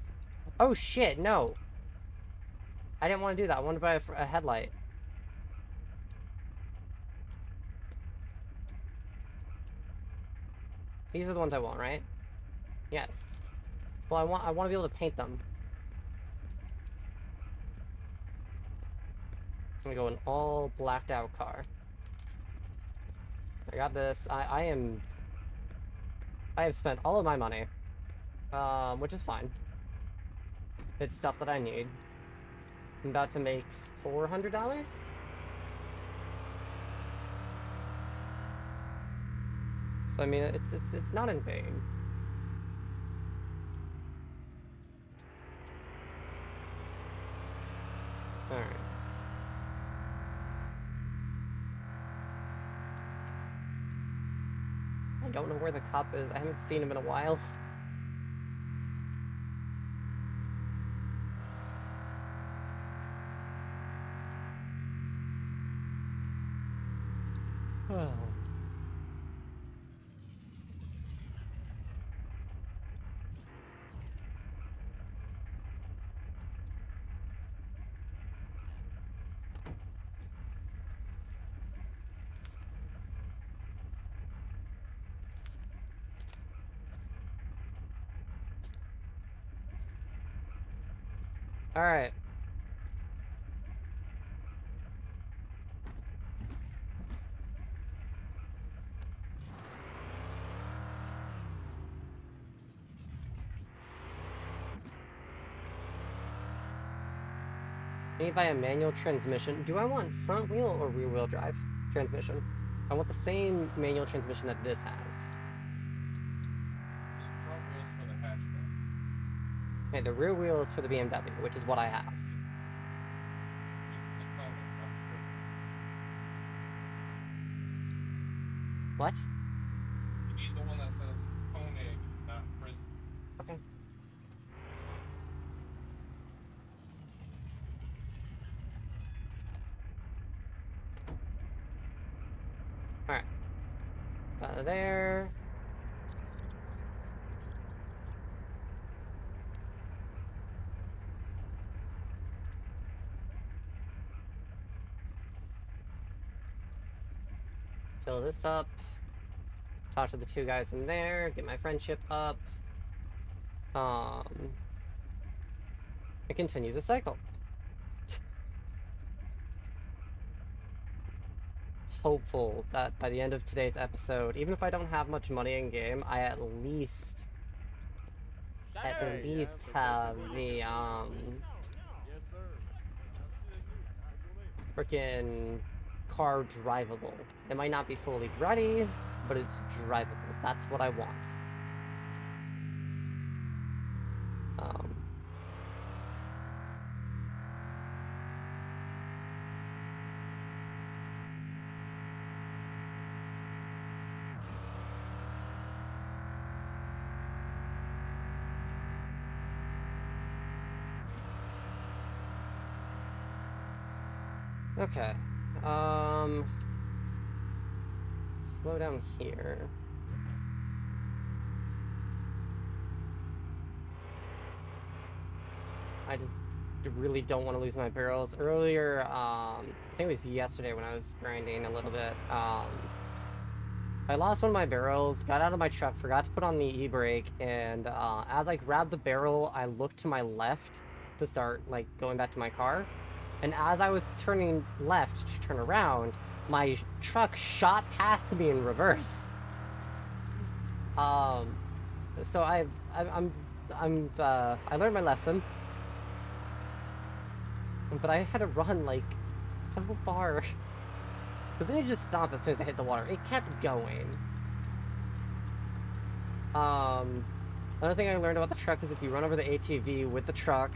Oh shit, no. I didn't want to do that. I wanted to buy a headlight. These are the ones I want, right? Yes. Well, I want to be able to paint them. I'm gonna go an all blacked out car. I got this. I have spent all of my money. Which is fine. It's stuff that I need. I'm about to make $400? So I mean, it's not in vain. All right. I don't know where the cop is. I haven't seen him in a while. Oh. All right. I need to buy a manual transmission. Do I want front wheel or rear wheel drive transmission? I want the same manual transmission that this has. The front wheel's for the hatchback. Okay, the rear wheel is for the BMW, which is what I have. It's the Koenig, not the prison. What? You need the one that says Koenig, not prison. Okay. Alright. There. Fill this up. Talk to the two guys in there. Get my friendship up. And continue the cycle. Hopeful that by the end of today's episode, even if I don't have much money in game, I at least Hey, hein, have peut-être the Yes, sir. Merci à vous. Bonne journée. freaking car drivable. It might not be fully ready, but it's drivable. That's what I want. Okay. Slow down here. I just really don't want to lose my barrels. Earlier, I think it was yesterday when I was grinding a little bit, I lost one of my barrels, got out of my truck, forgot to put on the e-brake, and as I grabbed the barrel, I looked to my left to start, like, going back to my car. And as I was turning left to turn around, my truck shot past me in reverse. So I learned my lesson, but I had to run like so far, because then you just stop as soon as I hit the water. It kept going. Another thing I learned about the truck is if you run over the ATV with the truck,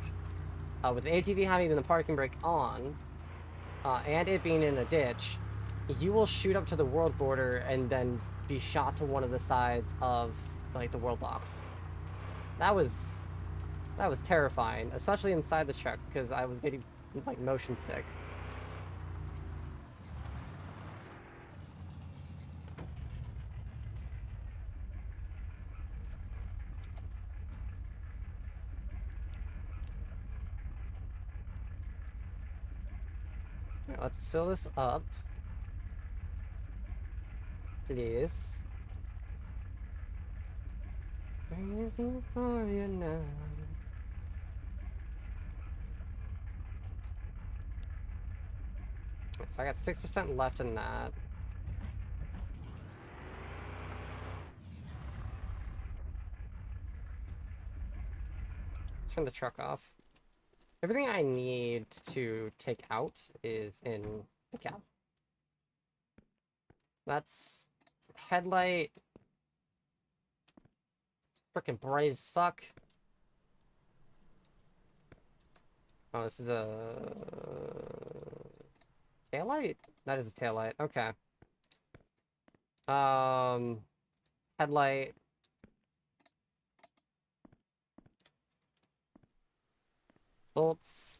with the ATV having the parking brake on, and it being in a ditch, you will shoot up to the world border and then be shot to one of the sides of, like, the world box. That was terrifying, especially inside the truck, because I was getting, like, motion sick. Right, let's fill this up. Please. Waiting for you now. So I got 6% left in that. Turn the truck off. Everything I need to take out is in the cab. That's headlight. Freaking bright as fuck. Oh, this is a taillight? That is a taillight. Okay. Headlight. Bolts.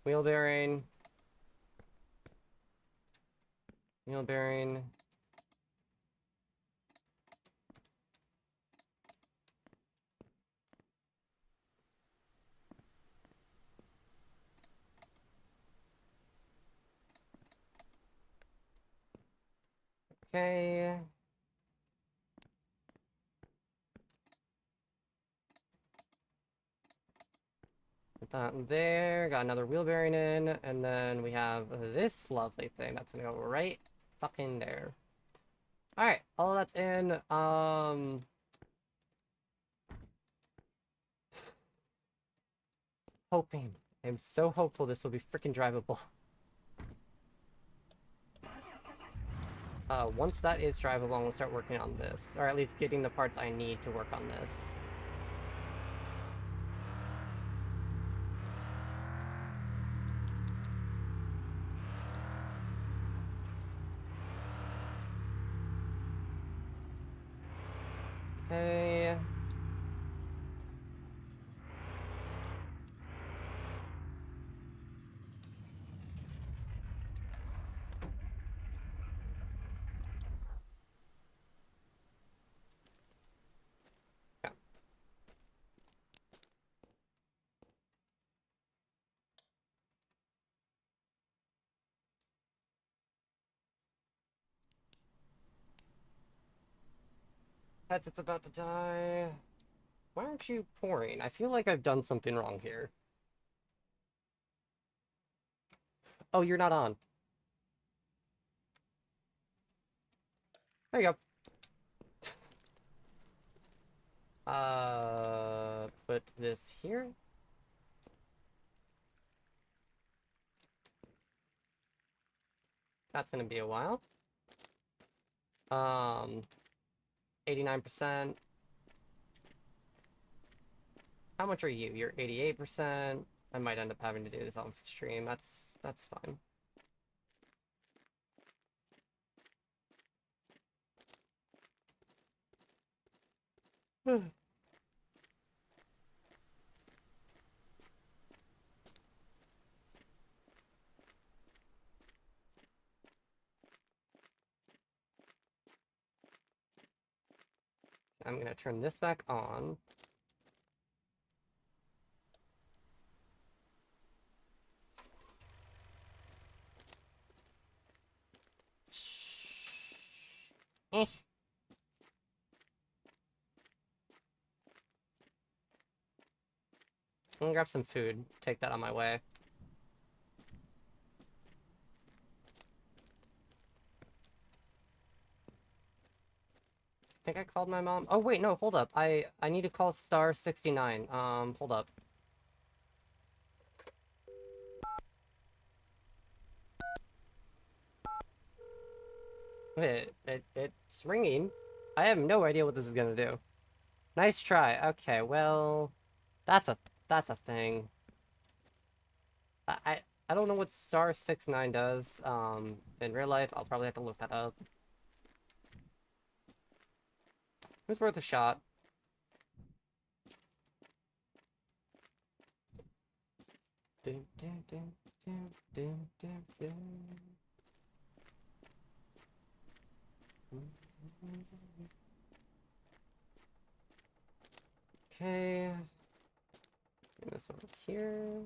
Wheel bearing. Wheel bearing. Okay. Put that there. Got another wheel bearing in, and then we have this lovely thing that's gonna go right fucking there. All right, all of that's in. Hoping. I'm so hopeful this will be freaking drivable. Once that is drivable, I'm gonna start working on this, or at least getting the parts I need to work on this. Okay. Pets, it's about to die. Why aren't you pouring? I feel like I've done something wrong here. Oh, you're not on. There you go. Put this here. That's gonna be a while. 89%. How much are you? You're 88%. I might end up having to do this on stream. That's fine. I'm gonna turn this back on. Eh. I'm gonna grab some food. Take that on my way. I think I called my mom. Oh wait, no, hold up. I need to call star 69. Hold up. Wait, it's ringing. I have no idea what this is gonna do. Nice try. Okay, well, that's a thing. I don't know what star 69 does. In real life, I'll probably have to look that up. It was worth a shot. Okay. Get this over here.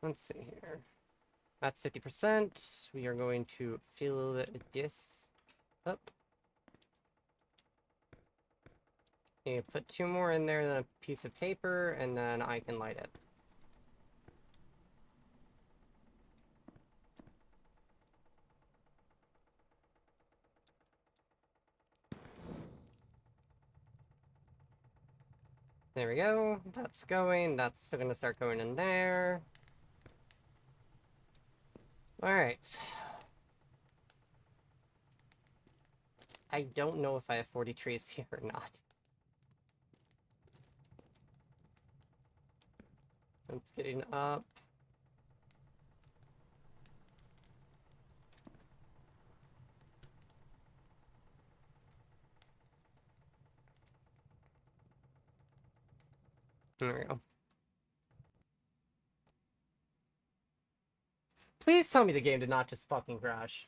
Let's see here. That's 50%. We are going to fill this up. You put 2 more in there than a piece of paper, and then I can light it. There we go. That's going. That's still gonna start going in there. Alright. I don't know if I have 40 trees here or not. It's getting up. There we go. Please tell me the game did not just fucking crash.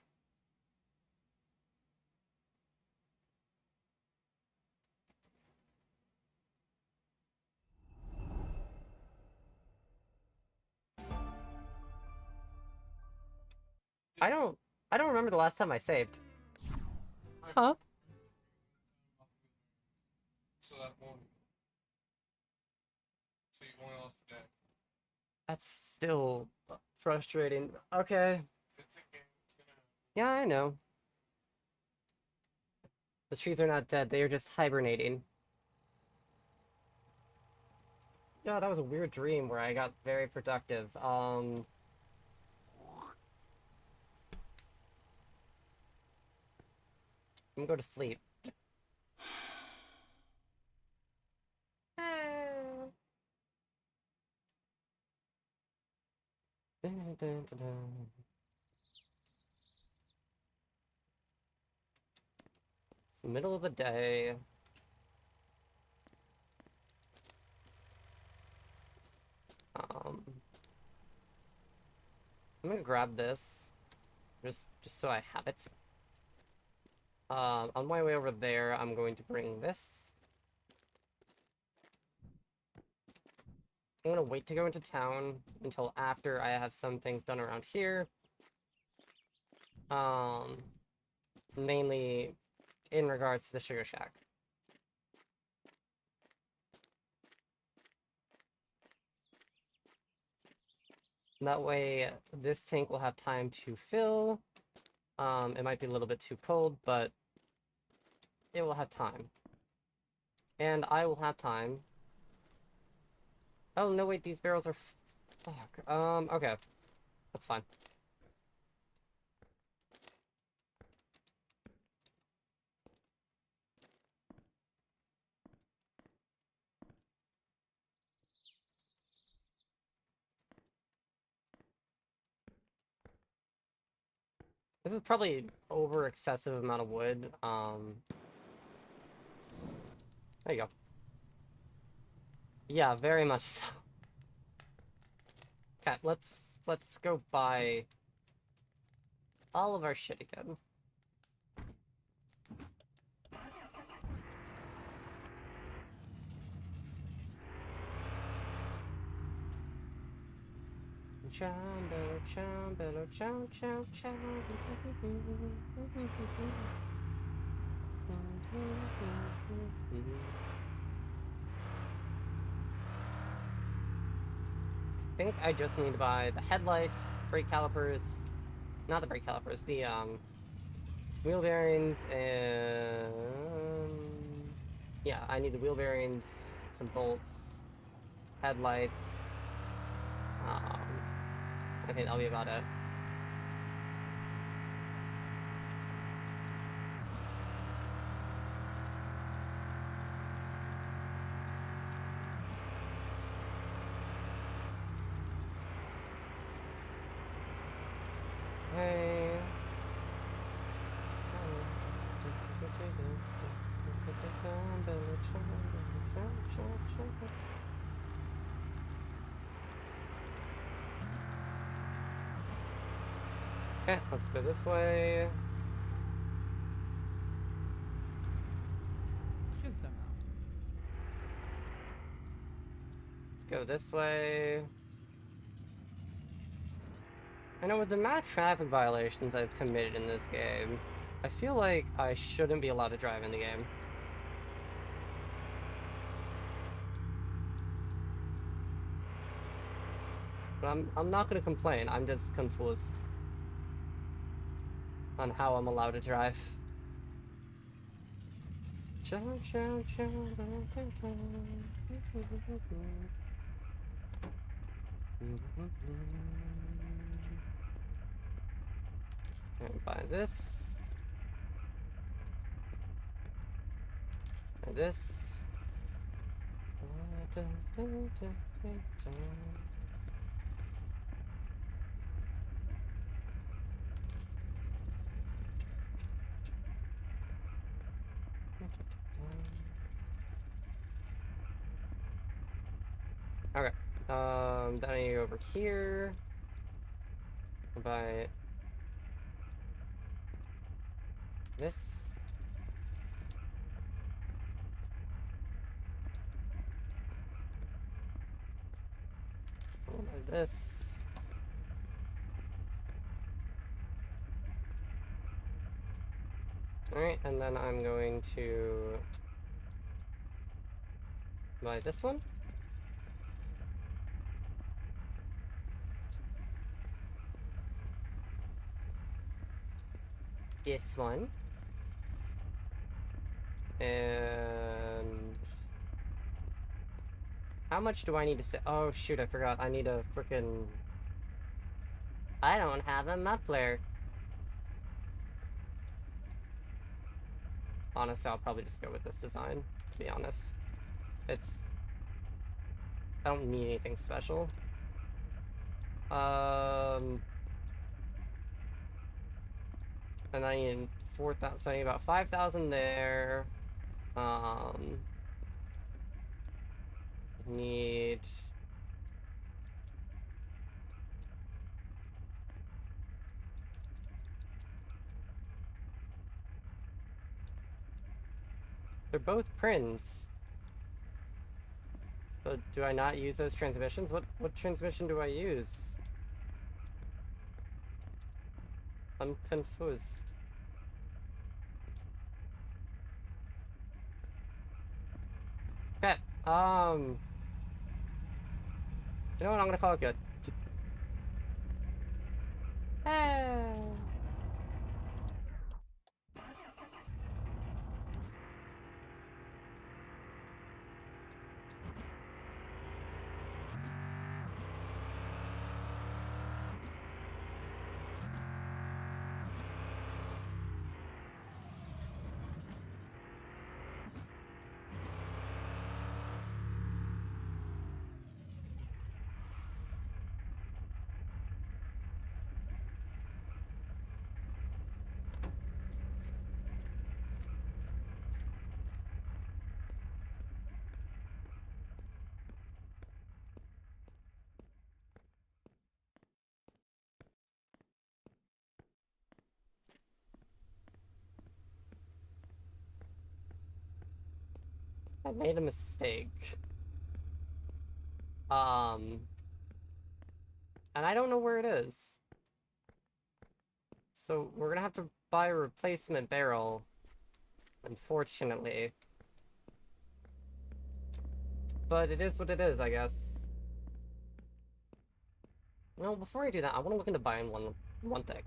I don't remember the last time I saved. Huh? So that morning. So you've only lost a day. That's still frustrating. Okay. It's a game. It's gonna... Yeah, I know. The trees are not dead, they are just hibernating. Yeah, that was a weird dream where I got very productive. I'm gonna go to sleep. It's the middle of the day. I'm gonna grab this, just so I have it. On my way over there, I'm going to bring this. I'm gonna wait to go into town until after I have some things done around here. Mainly in regards to the Sugar Shack. That way, this tank will have time to fill. It might be a little bit too cold, but it will have time. And I will have time. Oh, no, wait, these barrels are... Fuck. Okay. That's fine. This is probably over excessive amount of wood. There you go. Yeah, very much so. Okay, let's go buy all of our shit again. Chambello, chambello, chow, chow, chow. I think I just need to buy the headlights, brake calipers, not the brake calipers, the wheel bearings, and yeah, I need the wheel bearings, some bolts, headlights. I think that'll be about it. Hey. Okay, let's go this way. Let's go this way. I know with the amount of traffic violations I've committed in this game, I feel like I shouldn't be allowed to drive in the game. But I'm not gonna complain, I'm just confused on how I'm allowed to drive. Chow, chow, chow, and buy this. And this. Okay. Then I need to go over here. Buy this. I'll buy this. Alright, and then I'm going to buy this one. This one. And how much do I need to say? Oh shoot, I forgot. I need a frickin'... I don't have a muffler. Honestly, I'll probably just go with this design, to be honest. It's... I don't need anything special. And I need 4,000, so I need about 5,000 there. Need... They're both prints. But do I not use those transmissions? What transmission do I use? I'm confused. Okay, you know what, I'm gonna call it good. Hey. I made a mistake. And I don't know where it is. So we're gonna have to buy a replacement barrel, unfortunately. But it is what it is, I guess. Well, before I do that, I want to look into buying one thing.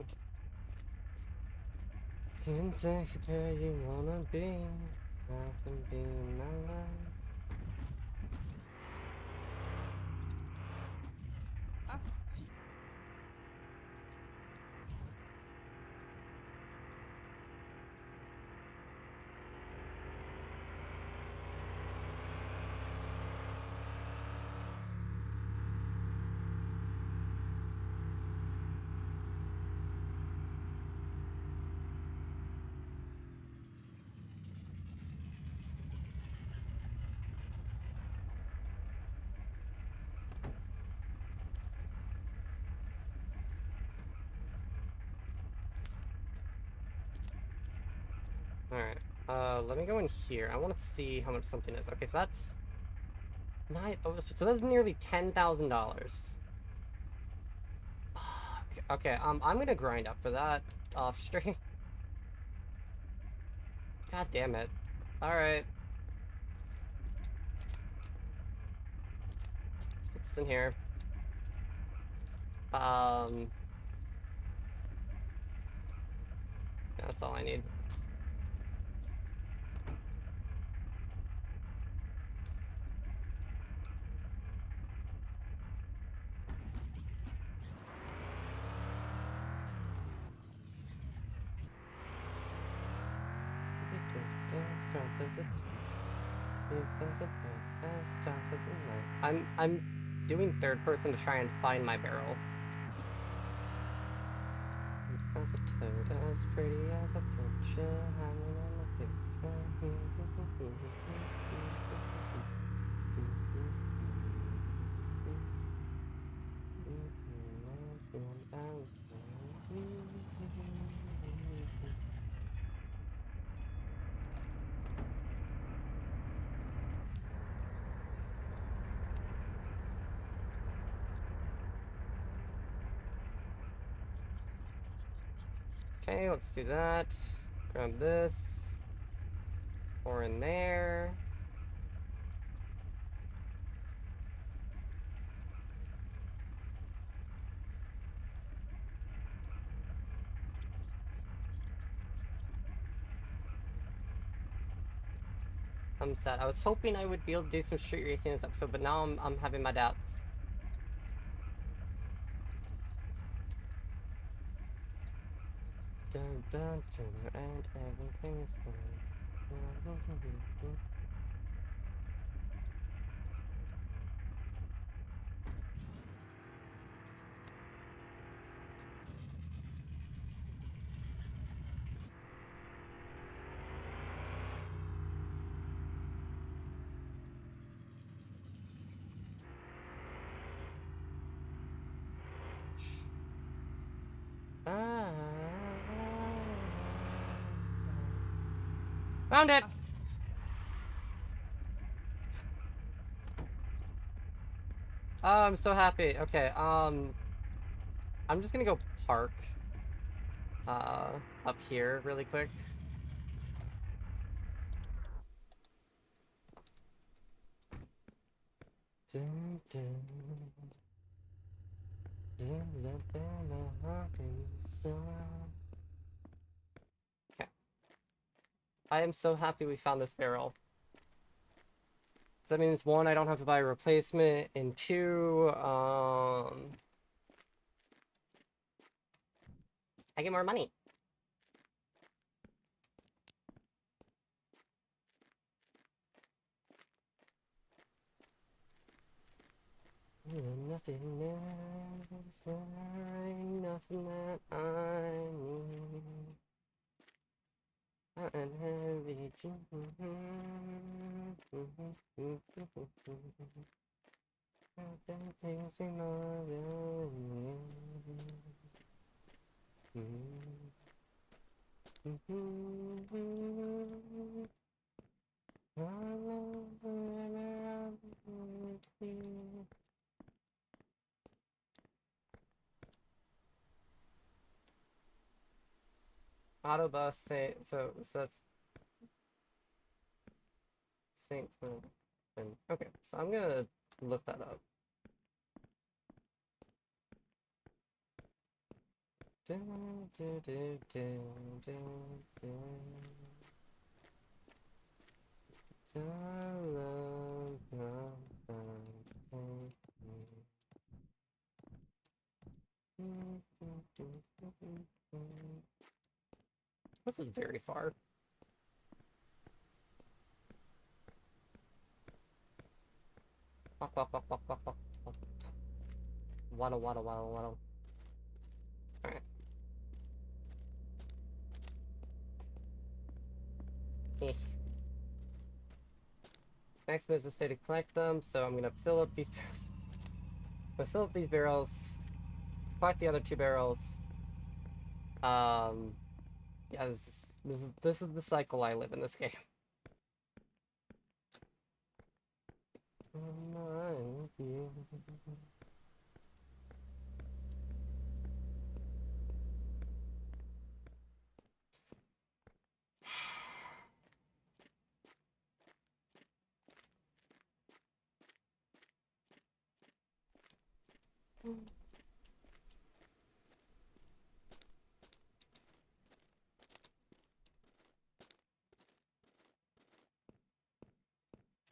Didn't take you where you wanna be. Nothing be my life. Asti. Alright, let me go in here. I want to see how much something is. Okay, so that's... so that's nearly $10,000. Okay, I'm gonna grind up for that off stream. God damn it. Alright. Let's put this in here. Yeah, that's all I need. I'm doing third person to try and find my barrel. As a toad, as pretty as a picture, hanging on a picture. Okay, let's do that. Grab this. Pour in there. I'm sad. I was hoping I would be able to do some street racing in this episode, but now I'm having my doubts. Dun dun, turn around, everything is fine. Found it! Oh, I'm so happy. Okay, I'm just gonna go park, up here really quick. Dun, dun. Okay. I am so happy we found this barrel. So that means, one, I don't have to buy a replacement, and two, I get more money. Nothing else, there ain't nothing that I need. And heavy Autobus Saint, so that's Saint Quentin. Okay, so I'm gonna look that up. This is very far. Walk, walk, walk, walk, walk, walk, walk. Waddle, waddle, waddle, waddle. Alright. Next business day to collect them, so I'm gonna fill up these barrels. I'm gonna fill up these barrels, collect the other 2 barrels. Yeah, this is the cycle I live in this game.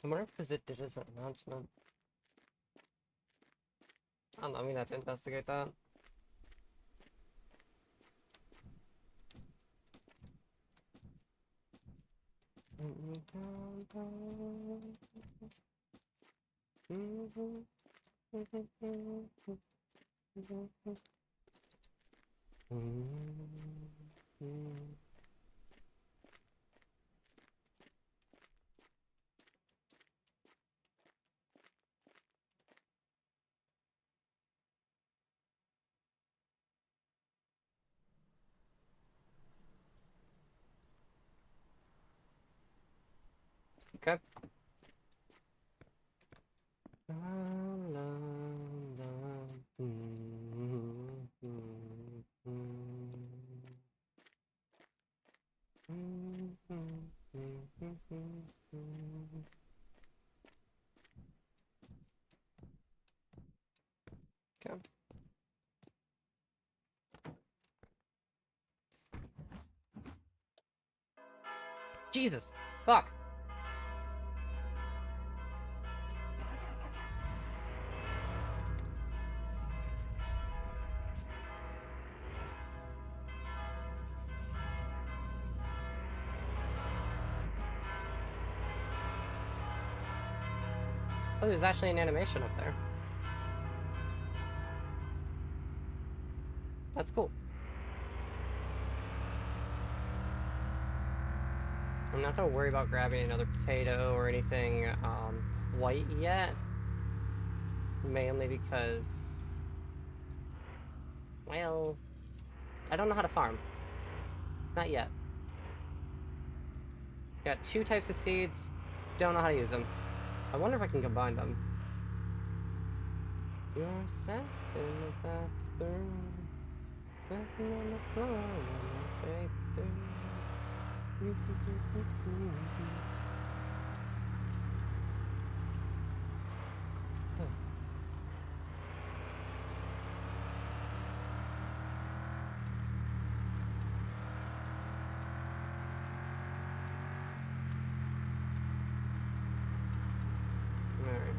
I wonder if because it did as an announcement. I don't know, I'm gonna have to investigate that. Okay. Okay. Jesus! Fuck! Oh, there's actually an animation up there. That's cool. I'm not gonna worry about grabbing another potato or anything quite yet. Mainly because, well, I don't know how to farm. Not yet. Got 2 types of seeds, don't know how to use them. I wonder if I can combine them. You're sat in the bathroom, bathroom on the floor, and I break through. Alright.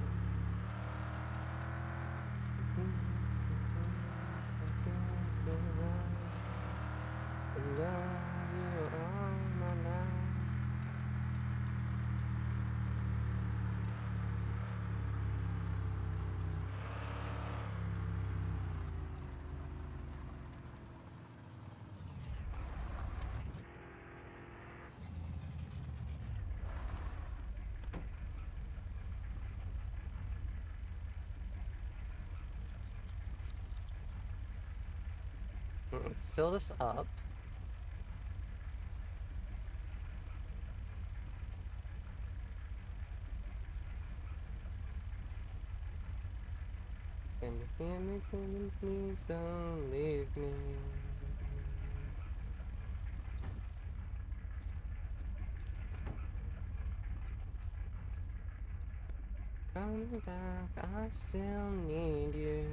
Let's fill this up. Can you hear me? Can you please don't leave me? Come back, I still need you.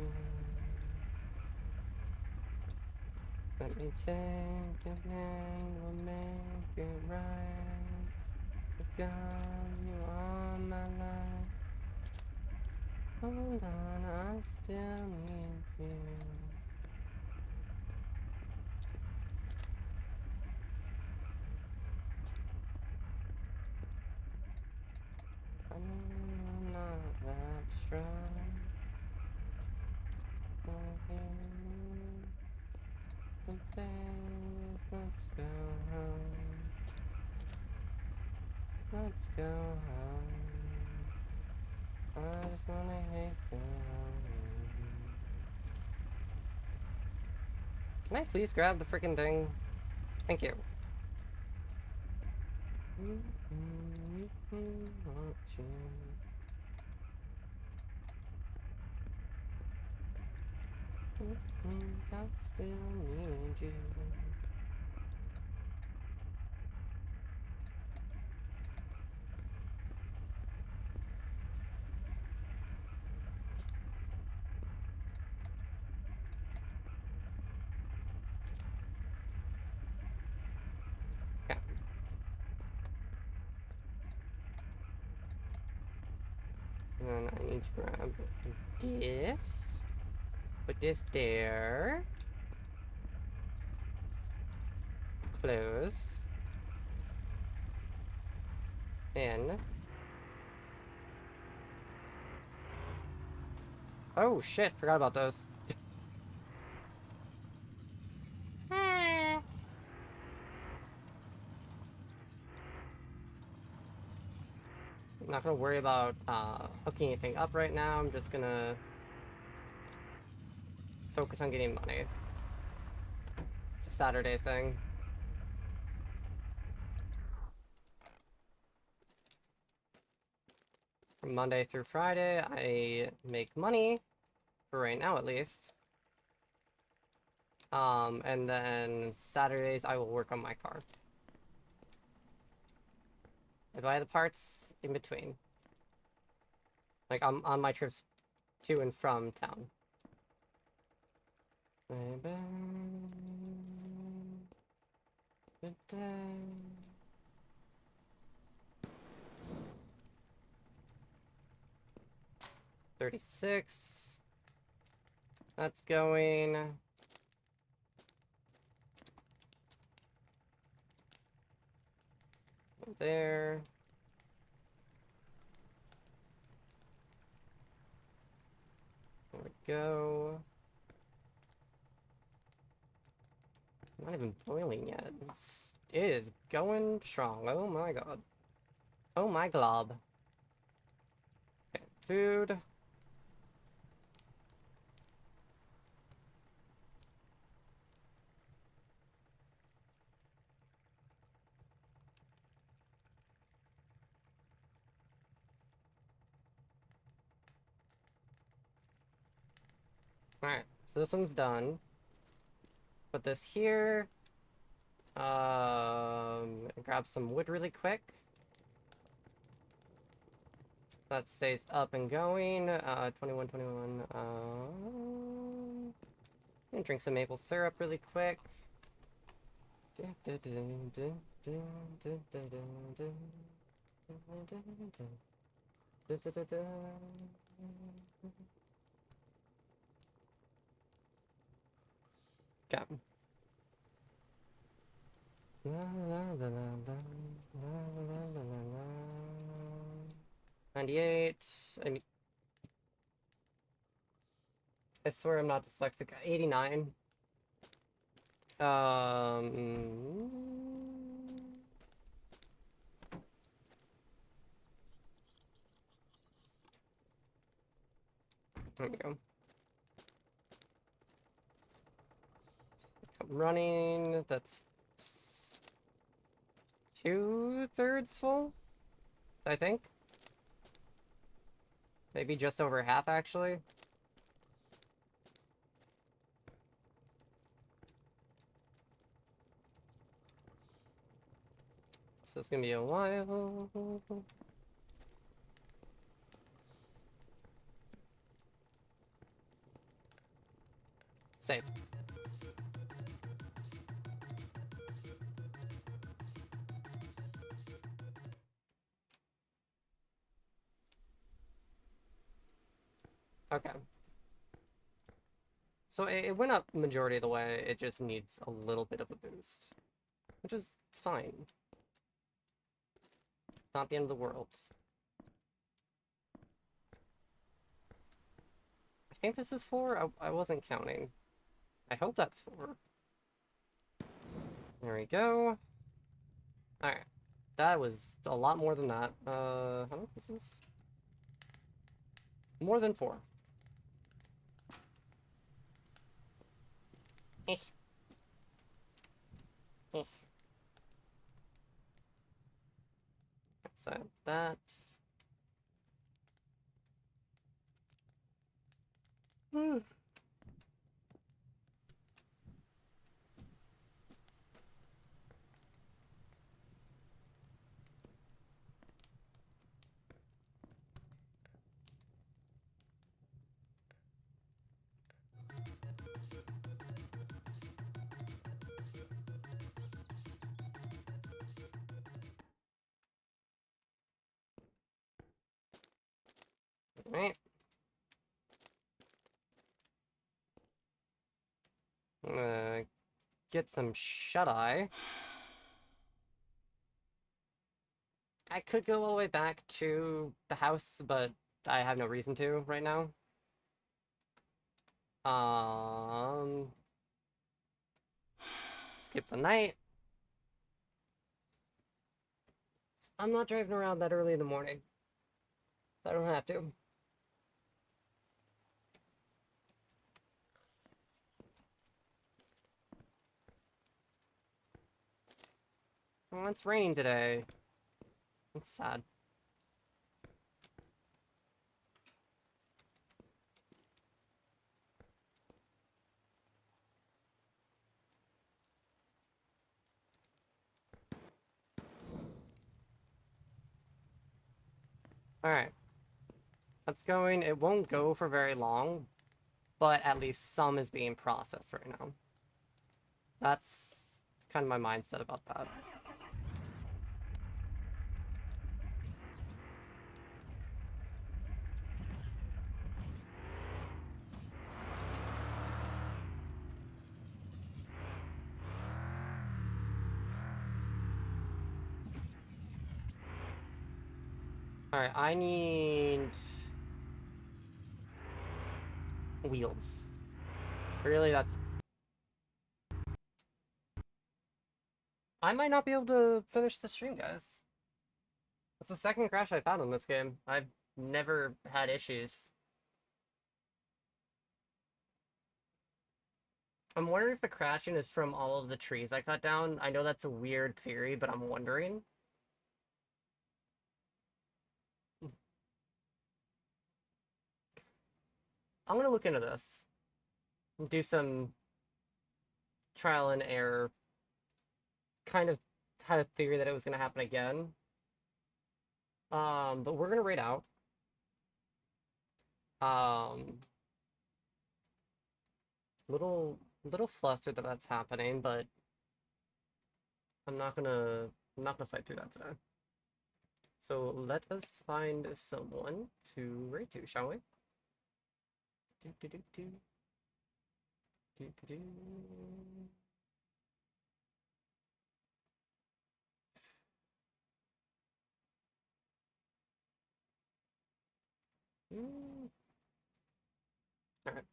Let me take your hand, we'll make it right. Because you are my life. Hold on, I still need you. I'm not that strong. But babe, let's go home. Let's go home. I just wanna hate go home. Can I please grab the freaking thing? Thank you. Want you. I still need you. Yeah. And then I need to grab this. Put this there. Close. In. Oh shit, forgot about those. Ah. I'm not gonna worry about hooking anything up right now. I'm just gonna focus on getting money. It's a Saturday thing. From Monday through Friday, I make money, for right now at least. And then Saturdays I will work on my car. I buy the parts in between. Like, I'm on my trips to and from town. Bye-bye. Good day. $36. That's going. There. There we go. Not even boiling yet. It is going strong. Oh my god. Oh my glob. Okay, food. Alright, so this one's done. Put this here. Grab some wood really quick. That stays up and going. 21. And drink some maple syrup really quick. Okay. 98. I swear I'm not dyslexic. 89. There we go. Running, that's 2/3 full, I think. Maybe just over half, actually. So it's gonna be a while. Save. Okay. So it went up majority of the way, it just needs a little bit of a boost. Which is fine. It's not the end of the world. I think this is 4? I wasn't counting. I hope that's 4. There we go. Alright. That was a lot more than that. How much was this? More than 4. Eh. Eh. So that. Alright. I'm gonna get some shut-eye. I could go all the way back to the house, but I have no reason to right now. Skip the night. I'm not driving around that early in the morning. I don't have to. Oh, it's raining today. It's sad. Alright. That's going. It won't go for very long, but at least some is being processed right now. That's kind of my mindset about that. Alright, I need wheels. Really, that's... I might not be able to finish the stream, guys. That's the second crash I've had in this game. I've never had issues. I'm wondering if the crashing is from all of the trees I cut down. I know that's a weird theory, but I'm wondering. I'm gonna look into this. do some trial and error. Kind of had a theory that it was gonna happen again. But we're gonna raid out. Little flustered that that's happening, but I'm not gonna fight through that today. So let us find someone to raid to, shall we? Do do do do. Do do do. Alright.